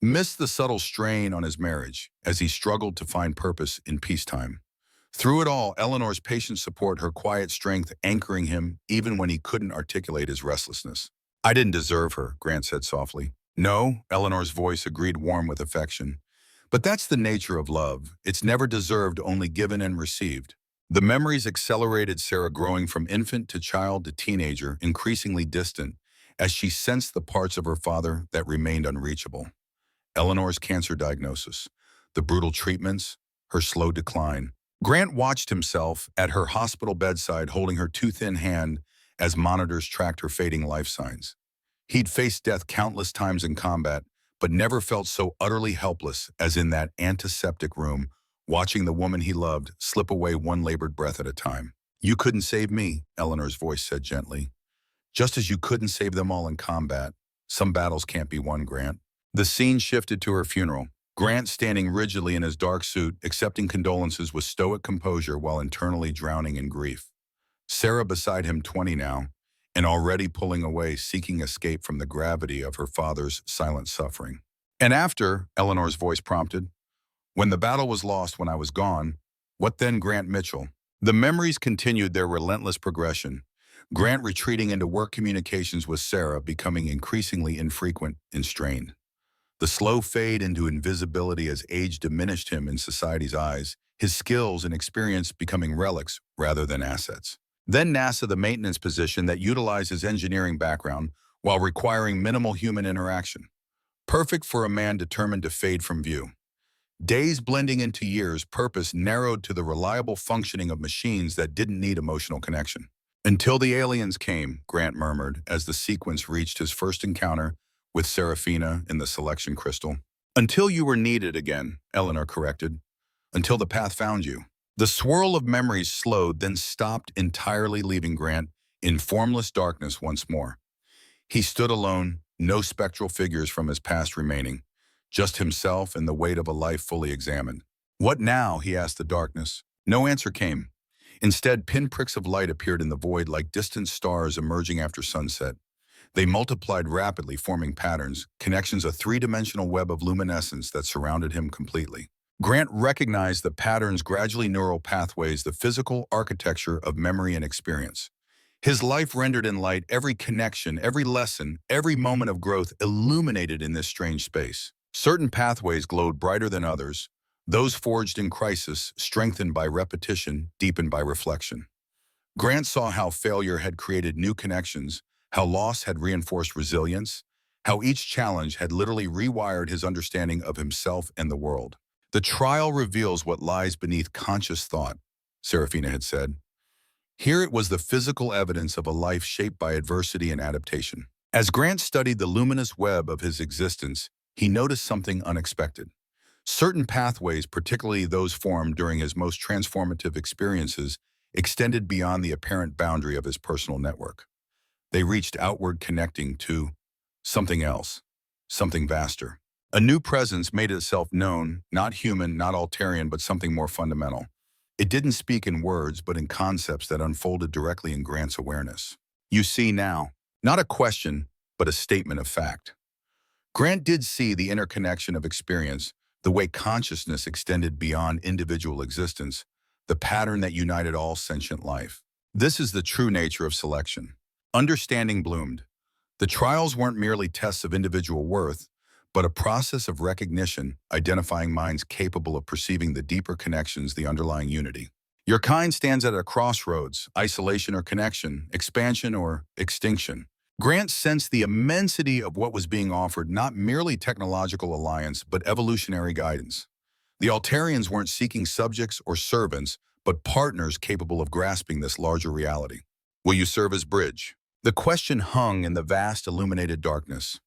Missed the subtle strain on his marriage as he struggled to find purpose in peacetime. Through it all, Eleanor's patient support, her quiet strength anchoring him even when he couldn't articulate his restlessness. I didn't deserve her, Grant said softly. No, Eleanor's voice agreed, warm with affection. But that's the nature of love. It's never deserved, only given and received. The memories accelerated, Sarah growing from infant to child to teenager, increasingly distant, as she sensed the parts of her father that remained unreachable. Eleanor's cancer diagnosis, the brutal treatments, her slow decline. Grant watched himself at her hospital bedside, holding her too thin hand as monitors tracked her fading life signs. He'd faced death countless times in combat, but never felt so utterly helpless as in that antiseptic room, watching the woman he loved slip away one labored breath at a time. You couldn't save me, Eleanor's voice said gently. Just as you couldn't save them all in combat, some battles can't be won, Grant. The scene shifted to her funeral. Grant standing rigidly in his dark suit, accepting condolences with stoic composure while internally drowning in grief. Sarah beside him, 20 now, and already pulling away, seeking escape from the gravity of her father's silent suffering. And after, Eleanor's voice prompted, when the battle was lost, when I was gone, what then, Grant Mitchell? The memories continued their relentless progression, Grant retreating into work communications with Sarah, becoming increasingly infrequent and strained. The slow fade into invisibility as age diminished him in society's eyes, his skills and experience becoming relics rather than assets. Then NASA, the maintenance position that utilized his engineering background while requiring minimal human interaction. Perfect for a man determined to fade from view. Days blending into years, purpose narrowed to the reliable functioning of machines that didn't need emotional connection. Until the aliens came, Grant murmured as the sequence reached his first encounter with Seraphina in the selection crystal. Until you were needed again, Eleanor corrected. Until the path found you. The swirl of memories slowed, then stopped entirely, leaving Grant in formless darkness once more. He stood alone, no spectral figures from his past remaining, just himself and the weight of a life fully examined. What now? He asked the darkness. No answer came. Instead, pinpricks of light appeared in the void like distant stars emerging after sunset. They multiplied rapidly, forming patterns, connections, a three-dimensional web of luminescence that surrounded him completely. Grant recognized the patterns, gradually neural pathways, the physical architecture of memory and experience. His life rendered in light, every connection, every lesson, every moment of growth illuminated in this strange space. Certain pathways glowed brighter than others, those forged in crisis, strengthened by repetition, deepened by reflection. Grant saw how failure had created new connections, how loss had reinforced resilience, how each challenge had literally rewired his understanding of himself and the world. The trial reveals what lies beneath conscious thought, Seraphina had said. Here it was, the physical evidence of a life shaped by adversity and adaptation. As Grant studied the luminous web of his existence, he noticed something unexpected. Certain pathways, particularly those formed during his most transformative experiences, extended beyond the apparent boundary of his personal network. They reached outward, connecting to something else, something vaster. A new presence made itself known, not human, not Altarian, but something more fundamental. It didn't speak in words, but in concepts that unfolded directly in Grant's awareness. You see now, not a question, but a statement of fact. Grant did see the interconnection of experience, the way consciousness extended beyond individual existence, the pattern that united all sentient life. This is the true nature of selection. Understanding bloomed. The trials weren't merely tests of individual worth, but a process of recognition, identifying minds capable of perceiving the deeper connections, the underlying unity. Your kind stands at a crossroads, isolation or connection, expansion or extinction. Grant sensed the immensity of what was being offered, not merely technological alliance, but evolutionary guidance. The Altarians weren't seeking subjects or servants, but partners capable of grasping this larger reality. Will you serve as bridge? The question hung in the vast illuminated darkness.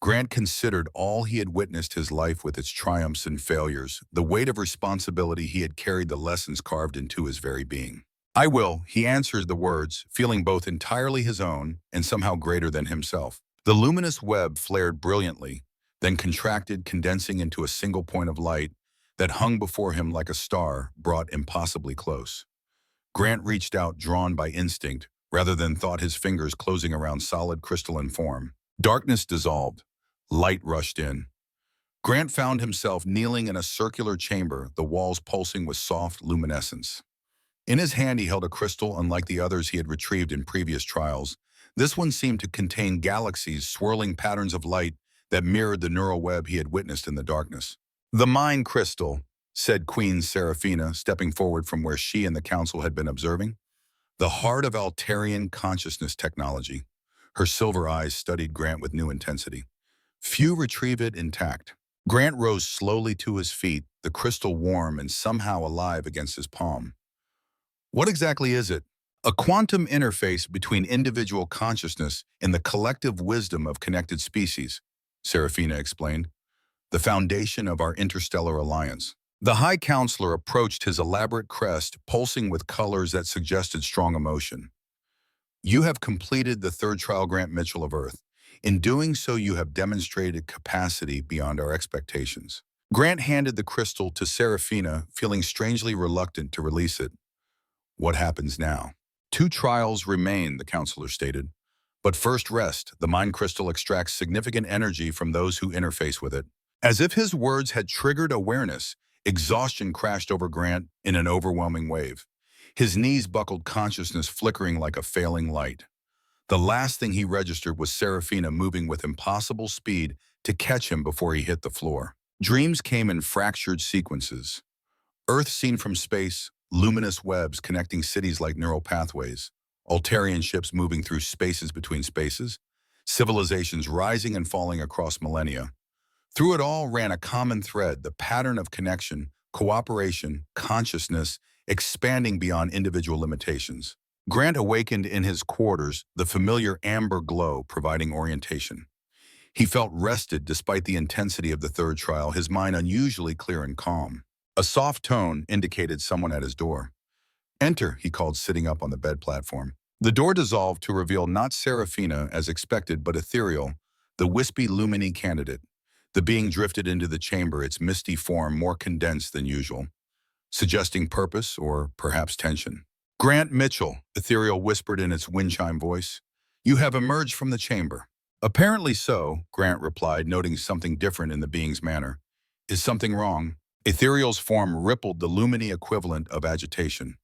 Grant considered all he had witnessed, his life with its triumphs and failures, the weight of responsibility he had carried, the lessons carved into his very being. I will, he answered the words, feeling both entirely his own and somehow greater than himself. The luminous web flared brilliantly, then contracted, condensing into a single point of light that hung before him like a star brought impossibly close. Grant reached out, drawn by instinct, rather than thought, his fingers closing around solid crystalline form. Darkness dissolved. Light rushed in. Grant found himself kneeling in a circular chamber, the walls pulsing with soft luminescence. In his hand he held a crystal unlike the others he had retrieved in previous trials. This one seemed to contain galaxies, swirling patterns of light that mirrored the neural web he had witnessed in the darkness. The mind crystal, said Queen Seraphina, stepping forward from where she and the council had been observing. The heart of Altarian consciousness technology. Her silver eyes studied Grant with new intensity. Few retrieve it intact. Grant rose slowly to his feet, the crystal warm and somehow alive against his palm. What exactly is it? A quantum interface between individual consciousness and the collective wisdom of connected species, Seraphina explained. The foundation of our interstellar alliance. The High Counselor approached his elaborate crest, pulsing with colors that suggested strong emotion. You have completed the third trial, Grant Mitchell of Earth. In doing so, you have demonstrated capacity beyond our expectations. Grant handed the crystal to Serafina, feeling strangely reluctant to release it. What happens now? Two trials remain, the counselor stated. But first rest, the mind crystal extracts significant energy from those who interface with it. As if his words had triggered awareness, exhaustion crashed over Grant in an overwhelming wave. His knees buckled, consciousness flickering like a failing light. The last thing he registered was Serafina moving with impossible speed to catch him before he hit the floor. Dreams came in fractured sequences. Earth seen from space, luminous webs connecting cities like neural pathways, Altarian ships moving through spaces between spaces, civilizations rising and falling across millennia. Through it all ran a common thread, the pattern of connection, cooperation, consciousness, expanding beyond individual limitations. Grant awakened in his quarters, the familiar amber glow providing orientation. He felt rested despite the intensity of the third trial, his mind unusually clear and calm. A soft tone indicated someone at his door. "Enter," he called, sitting up on the bed platform. The door dissolved to reveal not Serafina as expected, but Ethereal, the wispy Lumini candidate. The being drifted into the chamber, its misty form more condensed than usual, suggesting purpose or perhaps tension. "Grant Mitchell," Ethereal whispered in its wind chime voice. "You have emerged from the chamber." "Apparently so," Grant replied, noting something different in the being's manner. "Is something wrong?" Ethereal's form rippled, the Lumini equivalent of agitation.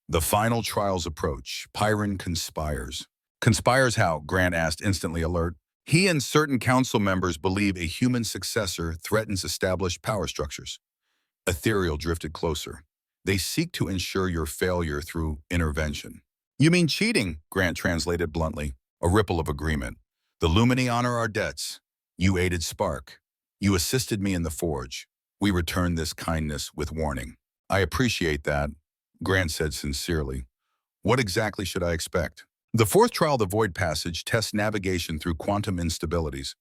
"The final trials approach. Pyron conspires." "Conspires how?" Grant asked, instantly alert. "He and certain council members believe a human successor threatens established power structures." Ethereal drifted closer. "They seek to ensure your failure through intervention." "You mean cheating?" Grant translated bluntly. A ripple of agreement. "The Lumini honor our debts. You aided Spark. You assisted me in the Forge. We return this kindness with warning." "I appreciate that," Grant said sincerely. "What exactly should I expect?" "The fourth trial, the Void Passage, tests navigation through quantum instabilities.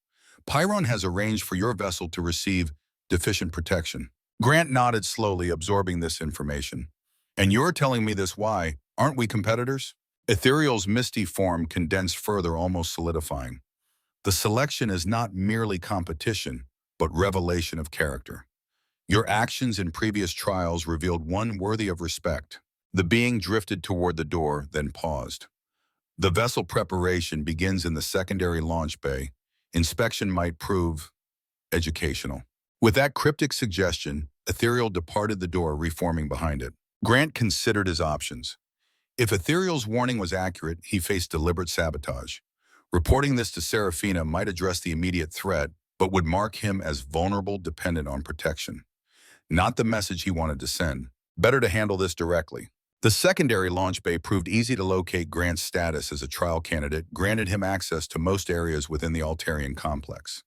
Pyron has arranged for your vessel to receive deficient protection." Grant nodded slowly, absorbing this information. "And you're telling me this why? Aren't we competitors?" Ethereal's misty form condensed further, almost solidifying. "The selection is not merely competition, but revelation of character. Your actions in previous trials revealed one worthy of respect." The being drifted toward the door, then paused. "The vessel preparation begins in the secondary launch bay. Inspection might prove educational." With that cryptic suggestion, Ethereal departed the door, reforming behind it. Grant considered his options. If Ethereal's warning was accurate, he faced deliberate sabotage. Reporting this to Serafina might address the immediate threat, but would mark him as vulnerable, dependent on protection. Not the message he wanted to send. Better to handle this directly. The secondary launch bay proved easy to locate. Grant's status as a trial candidate granted him access to most areas within the Altarian complex.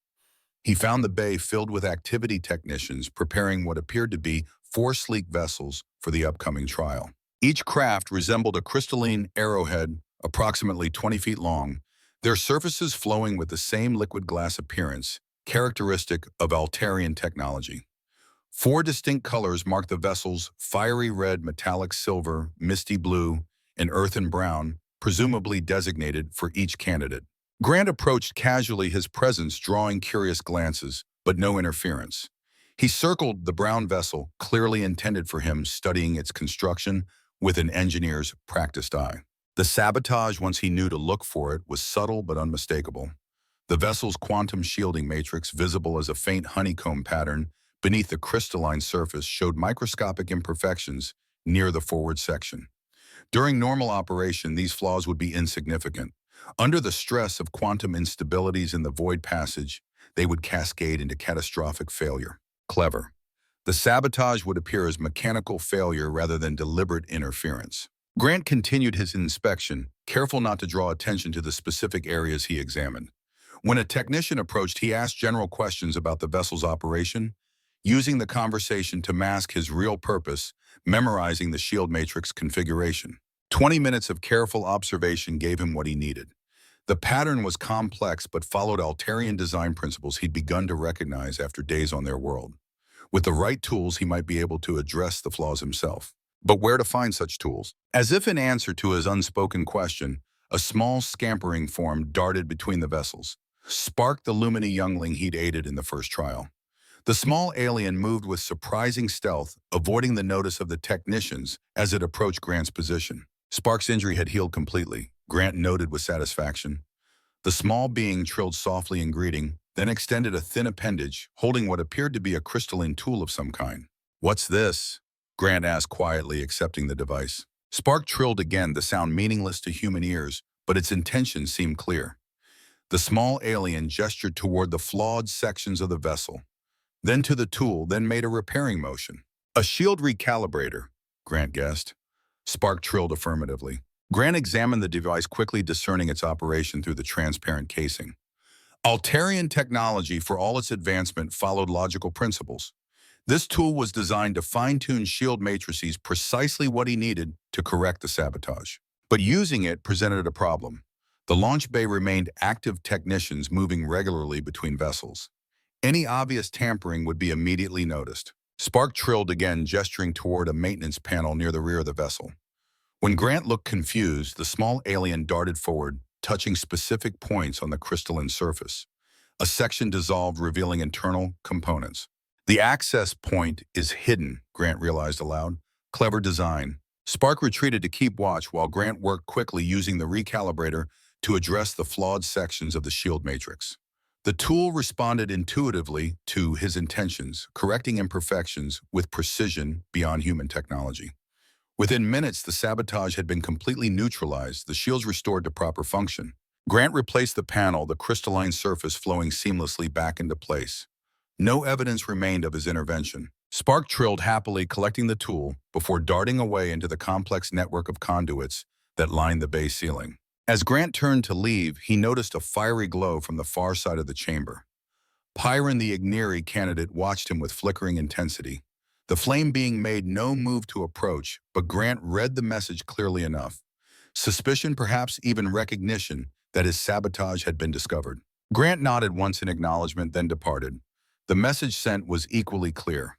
He found the bay filled with activity technicians preparing what appeared to be 4 sleek vessels for the upcoming trial. Each craft resembled a crystalline arrowhead approximately 20 feet long, their surfaces flowing with the same liquid glass appearance, characteristic of Altarian technology. 4 distinct colors marked the vessels: fiery red, metallic silver, misty blue, and earthen brown, presumably designated for each candidate. Grant approached casually, his presence drawing curious glances, but no interference. He circled the brown vessel, clearly intended for him, studying its construction with an engineer's practiced eye. The sabotage, once he knew to look for it, was subtle but unmistakable. The vessel's quantum shielding matrix, visible as a faint honeycomb pattern beneath the crystalline surface, showed microscopic imperfections near the forward section. During normal operation, these flaws would be insignificant. Under the stress of quantum instabilities in the void passage, they would cascade into catastrophic failure. Clever. The sabotage would appear as mechanical failure rather than deliberate interference. Grant continued his inspection, careful not to draw attention to the specific areas he examined. When a technician approached, he asked general questions about the vessel's operation, using the conversation to mask his real purpose, memorizing the shield matrix configuration. 20 minutes of careful observation gave him what he needed. The pattern was complex but followed Altarian design principles he'd begun to recognize after days on their world. With the right tools, he might be able to address the flaws himself. But where to find such tools? As if in answer to his unspoken question, a small scampering form darted between the vessels. Spark, the Lumini youngling he'd aided in the first trial. The small alien moved with surprising stealth, avoiding the notice of the technicians as it approached Grant's position. Spark's injury had healed completely, Grant noted with satisfaction. The small being trilled softly in greeting, then extended a thin appendage, holding what appeared to be a crystalline tool of some kind. "What's this?" Grant asked quietly, accepting the device. Spark trilled again, the sound meaningless to human ears, but its intention seemed clear. The small alien gestured toward the flawed sections of the vessel, then to the tool, then made a repairing motion. "A shield recalibrator," Grant guessed. Spark trilled affirmatively. Grant examined the device, quickly discerning its operation through the transparent casing. Altarian technology, for all its advancement, followed logical principles. This tool was designed to fine-tune shield matrices, precisely what he needed to correct the sabotage. But using it presented a problem. The launch bay remained active, technicians moving regularly between vessels. Any obvious tampering would be immediately noticed. Spark trilled again, gesturing toward a maintenance panel near the rear of the vessel. When Grant looked confused, the small alien darted forward, touching specific points on the crystalline surface. A section dissolved, revealing internal components. "The access point is hidden," Grant realized aloud. "Clever design." Spark retreated to keep watch while Grant worked quickly, using the recalibrator to address the flawed sections of the shield matrix. The tool responded intuitively to his intentions, correcting imperfections with precision beyond human technology. Within minutes, the sabotage had been completely neutralized, the shields restored to proper function. Grant replaced the panel, the crystalline surface flowing seamlessly back into place. No evidence remained of his intervention. Spark trilled happily, collecting the tool before darting away into the complex network of conduits that lined the bay ceiling. As Grant turned to leave, he noticed a fiery glow from the far side of the chamber. Pyron, the Igniri candidate, watched him with flickering intensity. The flame being made no move to approach, but Grant read the message clearly enough. Suspicion, perhaps even recognition, that his sabotage had been discovered. Grant nodded once in acknowledgement, then departed. The message sent was equally clear.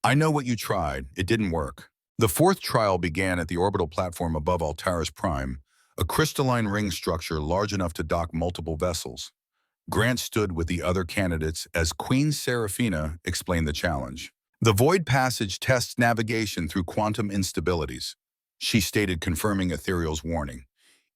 "I know what you tried. It didn't work." The fourth trial began at the orbital platform above Altaris Prime, a crystalline ring structure large enough to dock multiple vessels. Grant stood with the other candidates as Queen Seraphina explained the challenge. "The Void Passage tests navigation through quantum instabilities," she stated, confirming Ethereal's warning.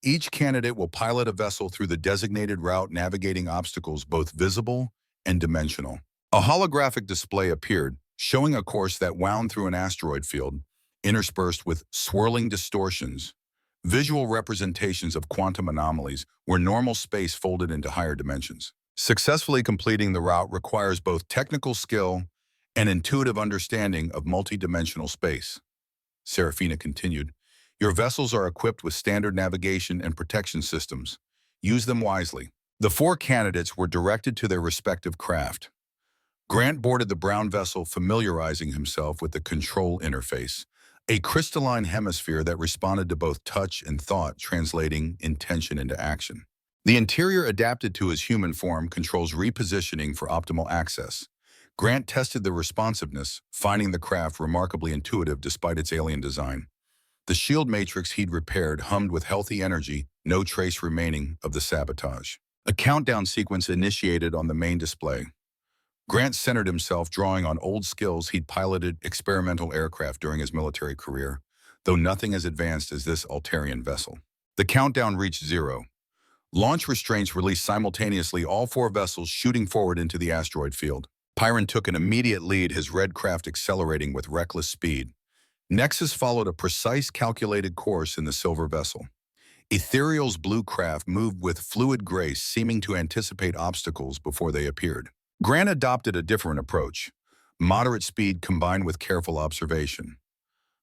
"Each candidate will pilot a vessel through the designated route, navigating obstacles both visible and dimensional." A holographic display appeared, showing a course that wound through an asteroid field, interspersed with swirling distortions, visual representations of quantum anomalies where normal space folded into higher dimensions. Successfully completing the route requires both technical skill and intuitive understanding of multidimensional space. Seraphina continued, "Your vessels are equipped with standard navigation and protection systems. Use them wisely." The four candidates were directed to their respective craft. Grant boarded the brown vessel, familiarizing himself with the control interface, a crystalline hemisphere that responded to both touch and thought, translating intention into action. The interior, adapted to his human form, controls repositioning for optimal access. Grant tested the responsiveness, finding the craft remarkably intuitive despite its alien design. The shield matrix he'd repaired hummed with healthy energy, no trace remaining of the sabotage. A countdown sequence initiated on the main display. Grant centered himself, drawing on old skills he'd piloted experimental aircraft during his military career, though nothing as advanced as this Altarian vessel. The countdown reached 0. Launch restraints released simultaneously, all four vessels shooting forward into the asteroid field. Pyron took an immediate lead, his red craft accelerating with reckless speed. Nexus followed a precise, calculated course in the silver vessel. Ethereal's blue craft moved with fluid grace, seeming to anticipate obstacles before they appeared. Grant adopted a different approach, moderate speed combined with careful observation.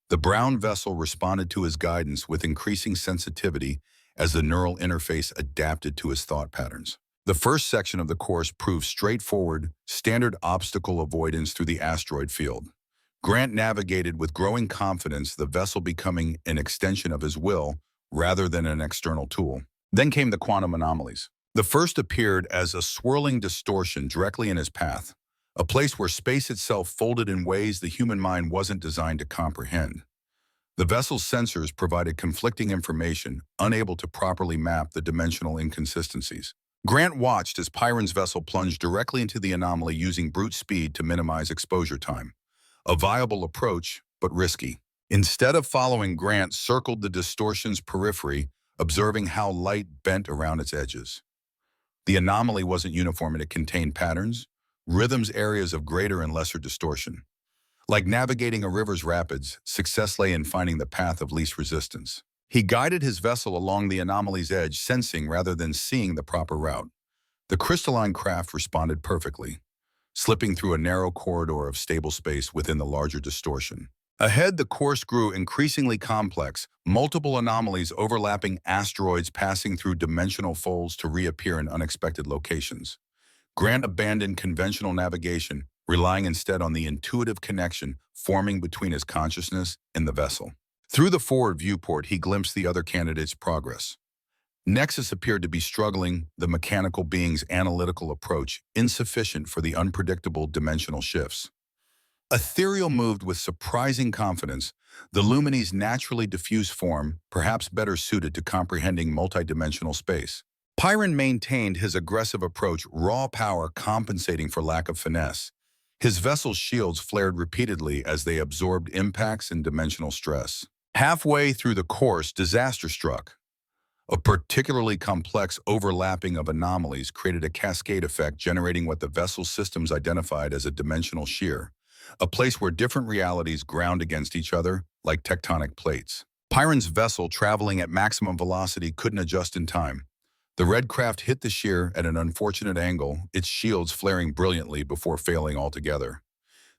The brown vessel responded to his guidance with increasing sensitivity as the neural interface adapted to his thought patterns. The first section of the course proved straightforward, standard obstacle avoidance through the asteroid field. Grant navigated with growing confidence, the vessel becoming an extension of his will rather than an external tool. Then came the quantum anomalies. The first appeared as a swirling distortion directly in his path, a place where space itself folded in ways the human mind wasn't designed to comprehend. The vessel's sensors provided conflicting information, unable to properly map the dimensional inconsistencies. Grant watched as Pyron's vessel plunged directly into the anomaly using brute speed to minimize exposure time. A viable approach, but risky. Instead of following, Grant circled the distortion's periphery, observing how light bent around its edges. The anomaly wasn't uniform and it contained patterns, rhythms, areas of greater and lesser distortion. Like navigating a river's rapids, success lay in finding the path of least resistance. He guided his vessel along the anomaly's edge, sensing rather than seeing the proper route. The crystalline craft responded perfectly, slipping through a narrow corridor of stable space within the larger distortion. Ahead, the course grew increasingly complex, multiple anomalies overlapping, asteroids passing through dimensional folds to reappear in unexpected locations. Grant abandoned conventional navigation, relying instead on the intuitive connection forming between his consciousness and the vessel. Through the forward viewport, he glimpsed the other candidates' progress. Nexus appeared to be struggling, the mechanical being's analytical approach insufficient for the unpredictable dimensional shifts. Ethereal moved with surprising confidence, the Lumini's naturally diffuse form, perhaps better suited to comprehending multidimensional space. Pyron maintained his aggressive approach, raw power compensating for lack of finesse. His vessel's shields flared repeatedly as they absorbed impacts and dimensional stress. Halfway through the course, disaster struck. A particularly complex overlapping of anomalies created a cascade effect, generating what the vessel's systems identified as a dimensional shear, a place where different realities ground against each other like tectonic plates. Pyron's vessel, traveling at maximum velocity, couldn't adjust in time. The red craft hit the shear at an unfortunate angle, its shields flaring brilliantly before failing altogether.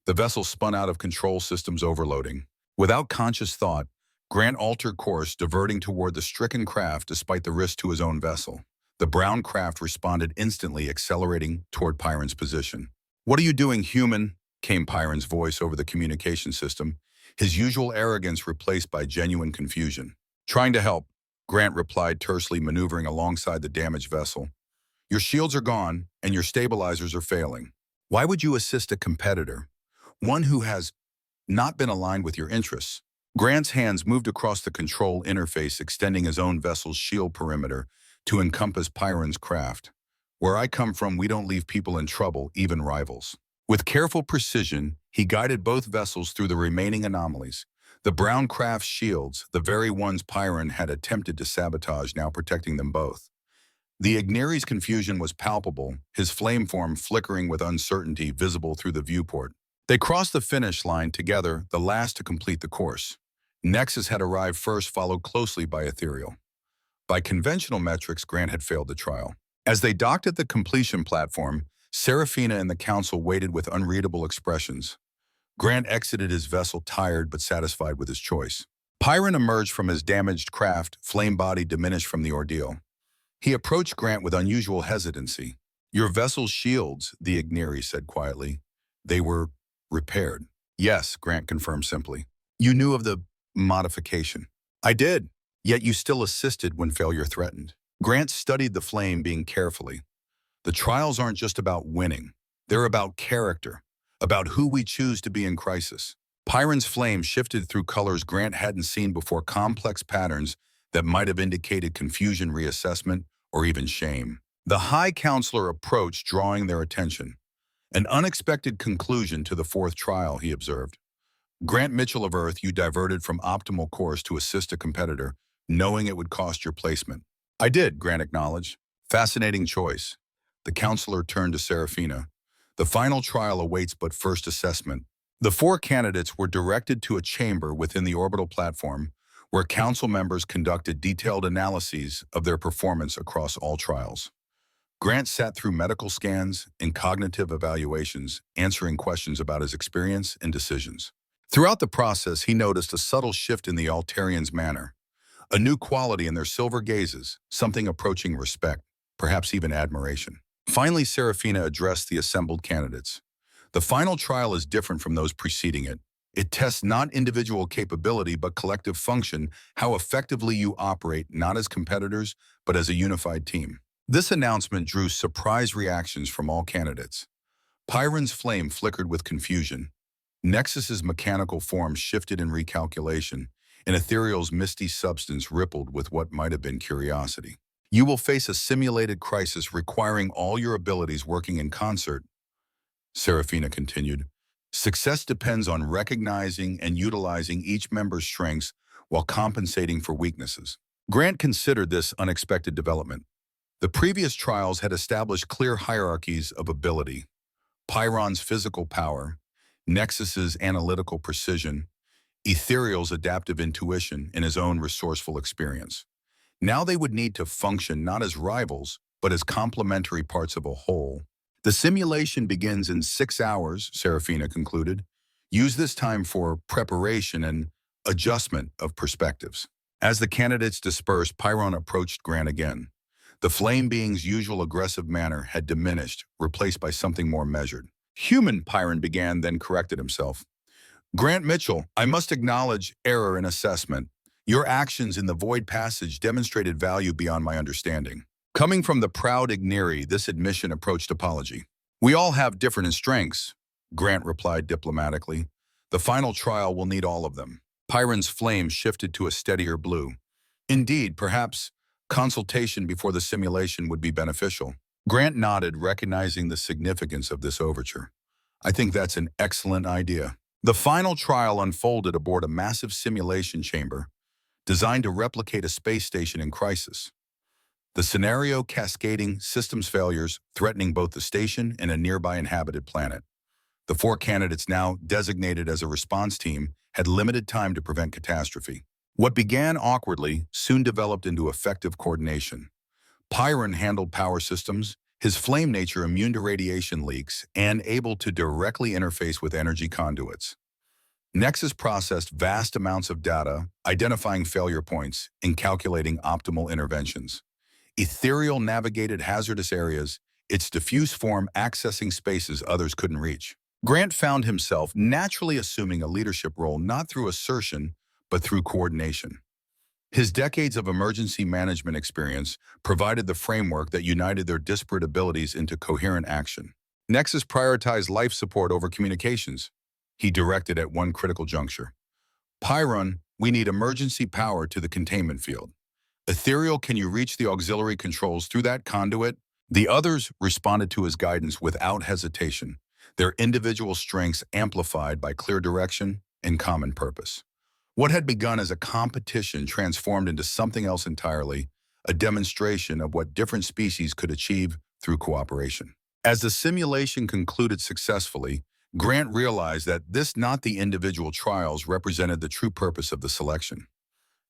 The vessel spun out of control systems, overloading. Without conscious thought, Grant altered course, diverting toward the stricken craft despite the risk to his own vessel. The brown craft responded instantly, accelerating toward Pyron's position. "What are you doing, human?" came Pyron's voice over the communication system, his usual arrogance replaced by genuine confusion. "Trying to help," Grant replied tersely, maneuvering alongside the damaged vessel. "Your shields are gone, and your stabilizers are failing. Why would you assist a competitor? One who has not been aligned with your interests?" Grant's hands moved across the control interface, extending his own vessel's shield perimeter to encompass Pyron's craft. "Where I come from, we don't leave people in trouble, even rivals." With careful precision, he guided both vessels through the remaining anomalies. The brown craft's shields, the very ones Pyron had attempted to sabotage, now protecting them both. The Igneri's confusion was palpable, his flame form flickering with uncertainty visible through the viewport. They crossed the finish line together, the last to complete the course. Nexus had arrived first, followed closely by Ethereal. By conventional metrics, Grant had failed the trial. As they docked at the completion platform, Seraphina and the Council waited with unreadable expressions. Grant exited his vessel, tired but satisfied with his choice. Pyron emerged from his damaged craft, flame body diminished from the ordeal. He approached Grant with unusual hesitancy. "Your vessel's shields," the Igneri said quietly. "They were repaired." "Yes," Grant confirmed simply. "You knew of the modification?" "I did. Yet you still assisted when failure threatened." Grant studied the flame being carefully. "The trials aren't just about winning. They're about character, about who we choose to be in crisis." Pyron's flame shifted through colors Grant hadn't seen before, complex patterns that might have indicated confusion, reassessment, or even shame. The High Counselor approached, drawing their attention. "An unexpected conclusion to the fourth trial," he observed. "Grant Mitchell of Earth, you diverted from optimal course to assist a competitor, knowing it would cost your placement." "I did," Grant acknowledged. "Fascinating choice." The counselor turned to Seraphina. "The final trial awaits, but first assessment." The 4 candidates were directed to a chamber within the orbital platform, where council members conducted detailed analyses of their performance across all trials. Grant sat through medical scans and cognitive evaluations, answering questions about his experience and decisions. Throughout the process, he noticed a subtle shift in the Altarians' manner, a new quality in their silver gazes, something approaching respect, perhaps even admiration. Finally, Seraphina addressed the assembled candidates. "The final trial is different from those preceding it. It tests not individual capability, but collective function, how effectively you operate, not as competitors, but as a unified team." This announcement drew surprised reactions from all candidates. Pyron's flame flickered with confusion. Nexus's mechanical form shifted in recalculation, and Ethereal's misty substance rippled with what might have been curiosity. You will face a simulated crisis requiring all your abilities working in concert, Serafina continued. Success depends on recognizing and utilizing each member's strengths while compensating for weaknesses. Grant considered this unexpected development. The previous trials had established clear hierarchies of ability: Pyron's physical power, Nexus's analytical precision, Ethereal's adaptive intuition, and his own resourceful experience. Now they would need to function not as rivals, but as complementary parts of a whole. The simulation begins in 6 hours, Serafina concluded. Use this time for preparation and adjustment of perspectives. As the candidates dispersed, Pyron approached Grant again. The flame being's usual aggressive manner had diminished, replaced by something more measured. Human, Pyron began, then corrected himself. Grant Mitchell, I must acknowledge error in assessment. Your actions in the Void Passage demonstrated value beyond my understanding. Coming from the proud Igniri, this admission approached apology. We all have different strengths, Grant replied diplomatically. The final trial will need all of them. Pyron's flame shifted to a steadier blue. Indeed, perhaps consultation before the simulation would be beneficial. Grant nodded, recognizing the significance of this overture. I think that's an excellent idea. The final trial unfolded aboard a massive simulation chamber designed to replicate a space station in crisis. The scenario cascading systems failures threatening both the station and a nearby inhabited planet. The 4 candidates, now designated as a response team, had limited time to prevent catastrophe. What began awkwardly soon developed into effective coordination. Pyron handled power systems, his flame nature immune to radiation leaks and able to directly interface with energy conduits. Nexus processed vast amounts of data, identifying failure points and calculating optimal interventions. Ethereal navigated hazardous areas, its diffuse form accessing spaces others couldn't reach. Grant found himself naturally assuming a leadership role not through assertion, but through coordination. His decades of emergency management experience provided the framework that united their disparate abilities into coherent action. Nexus prioritized life support over communications, he directed at one critical juncture. Pyron, we need emergency power to the containment field. Ethereal, can you reach the auxiliary controls through that conduit? The others responded to his guidance without hesitation, their individual strengths amplified by clear direction and common purpose. What had begun as a competition transformed into something else entirely, a demonstration of what different species could achieve through cooperation. As the simulation concluded successfully, Grant realized that not the individual trials represented the true purpose of the selection.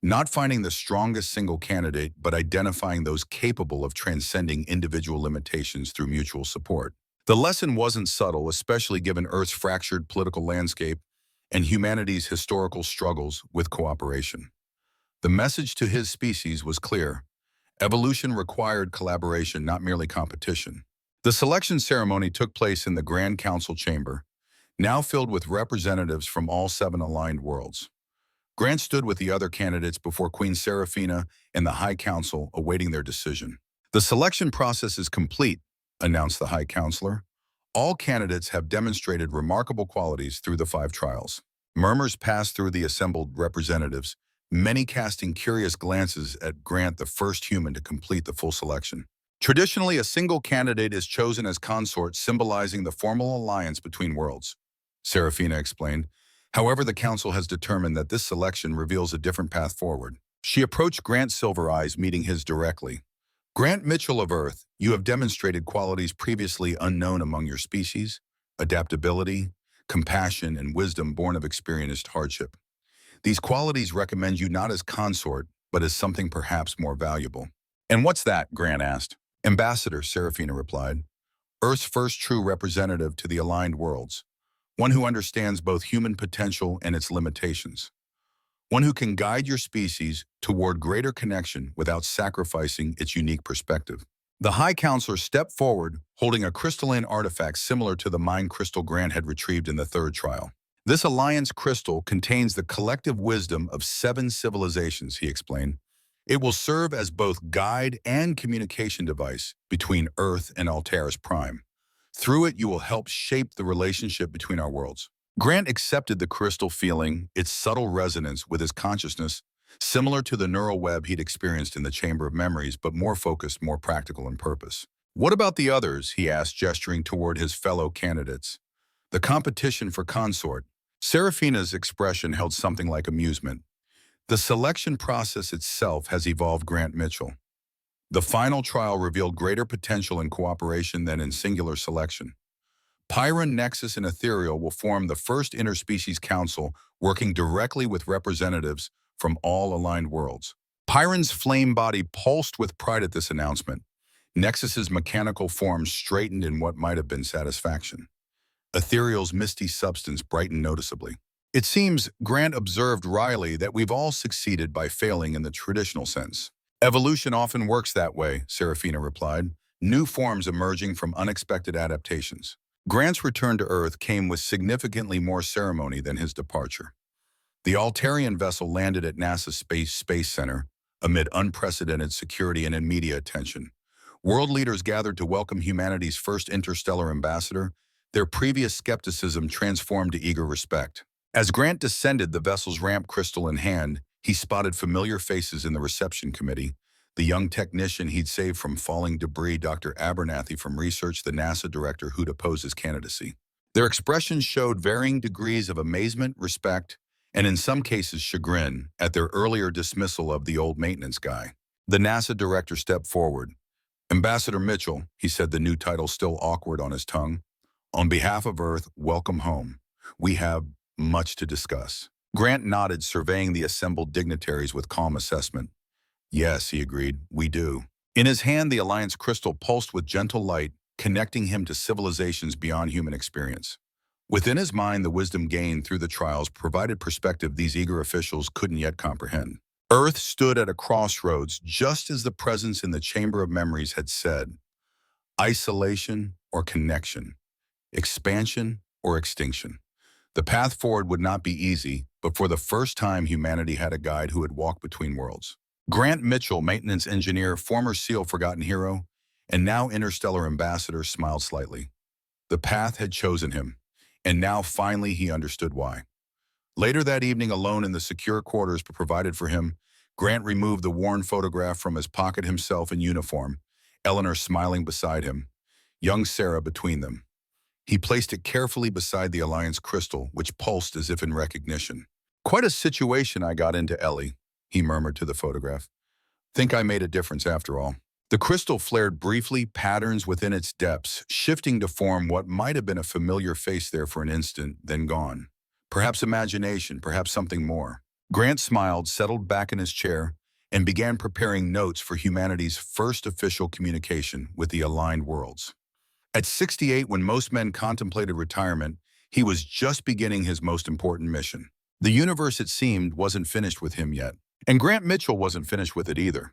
Not finding the strongest single candidate, but identifying those capable of transcending individual limitations through mutual support. The lesson wasn't subtle, especially given Earth's fractured political landscape and humanity's historical struggles with cooperation. The message to his species was clear. Evolution required collaboration, not merely competition. The selection ceremony took place in the Grand Council chamber, now filled with representatives from all 7 aligned worlds. Grant stood with the other candidates before Queen Serafina and the High Council, awaiting their decision. The selection process is complete, announced the High Counselor. All candidates have demonstrated remarkable qualities through the 5 trials. Murmurs passed through the assembled representatives, many casting curious glances at Grant, the first human to complete the full selection. Traditionally, a single candidate is chosen as consort, symbolizing the formal alliance between worlds, Serafina explained. However, the Council has determined that this selection reveals a different path forward. She approached Grant's silver eyes, meeting his directly. Grant Mitchell of Earth, you have demonstrated qualities previously unknown among your species: adaptability, compassion, and wisdom born of experienced hardship. These qualities recommend you not as consort, but as something perhaps more valuable. And what's that? Grant asked. Ambassador, Serafina replied. Earth's first true representative to the aligned worlds. One who understands both human potential and its limitations. One who can guide your species toward greater connection without sacrificing its unique perspective. The High Counselor stepped forward, holding a crystalline artifact similar to the mind crystal Grant had retrieved in the 3rd trial. This Alliance crystal contains the collective wisdom of 7 civilizations, he explained. It will serve as both guide and communication device between Earth and Altair's Prime. Through it, you will help shape the relationship between our worlds. Grant accepted the crystal, feeling its subtle resonance with his consciousness, similar to the neural web he'd experienced in the Chamber of Memories, but more focused, more practical in purpose. What about the others? He asked, gesturing toward his fellow candidates. The competition for consort. Serafina's expression held something like amusement. The selection process itself has evolved, Grant Mitchell. The final trial revealed greater potential in cooperation than in singular selection. Pyron, Nexus, and Ethereal will form the first interspecies council, working directly with representatives from all aligned worlds. Pyron's flame body pulsed with pride at this announcement. Nexus's mechanical form straightened in what might have been satisfaction. Ethereal's misty substance brightened noticeably. It seems, Grant observed wryly, that we've all succeeded by failing in the traditional sense. Evolution often works that way, Serafina replied, new forms emerging from unexpected adaptations. Grant's return to Earth came with significantly more ceremony than his departure. The Altarian vessel landed at NASA's Space Center amid unprecedented security and media attention. World leaders gathered to welcome humanity's first interstellar ambassador, their previous skepticism transformed to eager respect. As Grant descended the vessel's ramp, crystal in hand, he spotted familiar faces in the reception committee. The young technician he'd saved from falling debris, Dr. Abernathy from research, the NASA director who'd opposed his candidacy. Their expressions showed varying degrees of amazement, respect, and in some cases chagrin at their earlier dismissal of the old maintenance guy. The NASA director stepped forward. Ambassador Mitchell, he said, the new title still awkward on his tongue. On behalf of Earth, welcome home. We have much to discuss. Grant nodded, surveying the assembled dignitaries with calm assessment. Yes, he agreed, we do. In his hand, the Alliance crystal pulsed with gentle light, connecting him to civilizations beyond human experience. Within his mind, the wisdom gained through the trials provided perspective these eager officials couldn't yet comprehend. Earth stood at a crossroads, just as the presence in the Chamber of Memories had said. Isolation or connection, expansion or extinction. The path forward would not be easy, but for the first time, humanity had a guide who had walked between worlds. Grant Mitchell, maintenance engineer, former SEAL forgotten hero, and now interstellar ambassador, smiled slightly. The path had chosen him, and now finally he understood why. Later that evening, alone in the secure quarters provided for him, Grant removed the worn photograph from his pocket, himself in uniform, Eleanor smiling beside him, young Sarah between them. He placed it carefully beside the Alliance crystal, which pulsed as if in recognition. Quite a situation I got into, Ellie, he murmured to the photograph. Think I made a difference after all. The crystal flared briefly, patterns within its depths, shifting to form what might have been a familiar face there for an instant, then gone. Perhaps imagination, perhaps something more. Grant smiled, settled back in his chair, and began preparing notes for humanity's first official communication with the aligned worlds. At 68, when most men contemplated retirement, he was just beginning his most important mission. The universe, it seemed, wasn't finished with him yet. And Grant Mitchell wasn't finished with it either.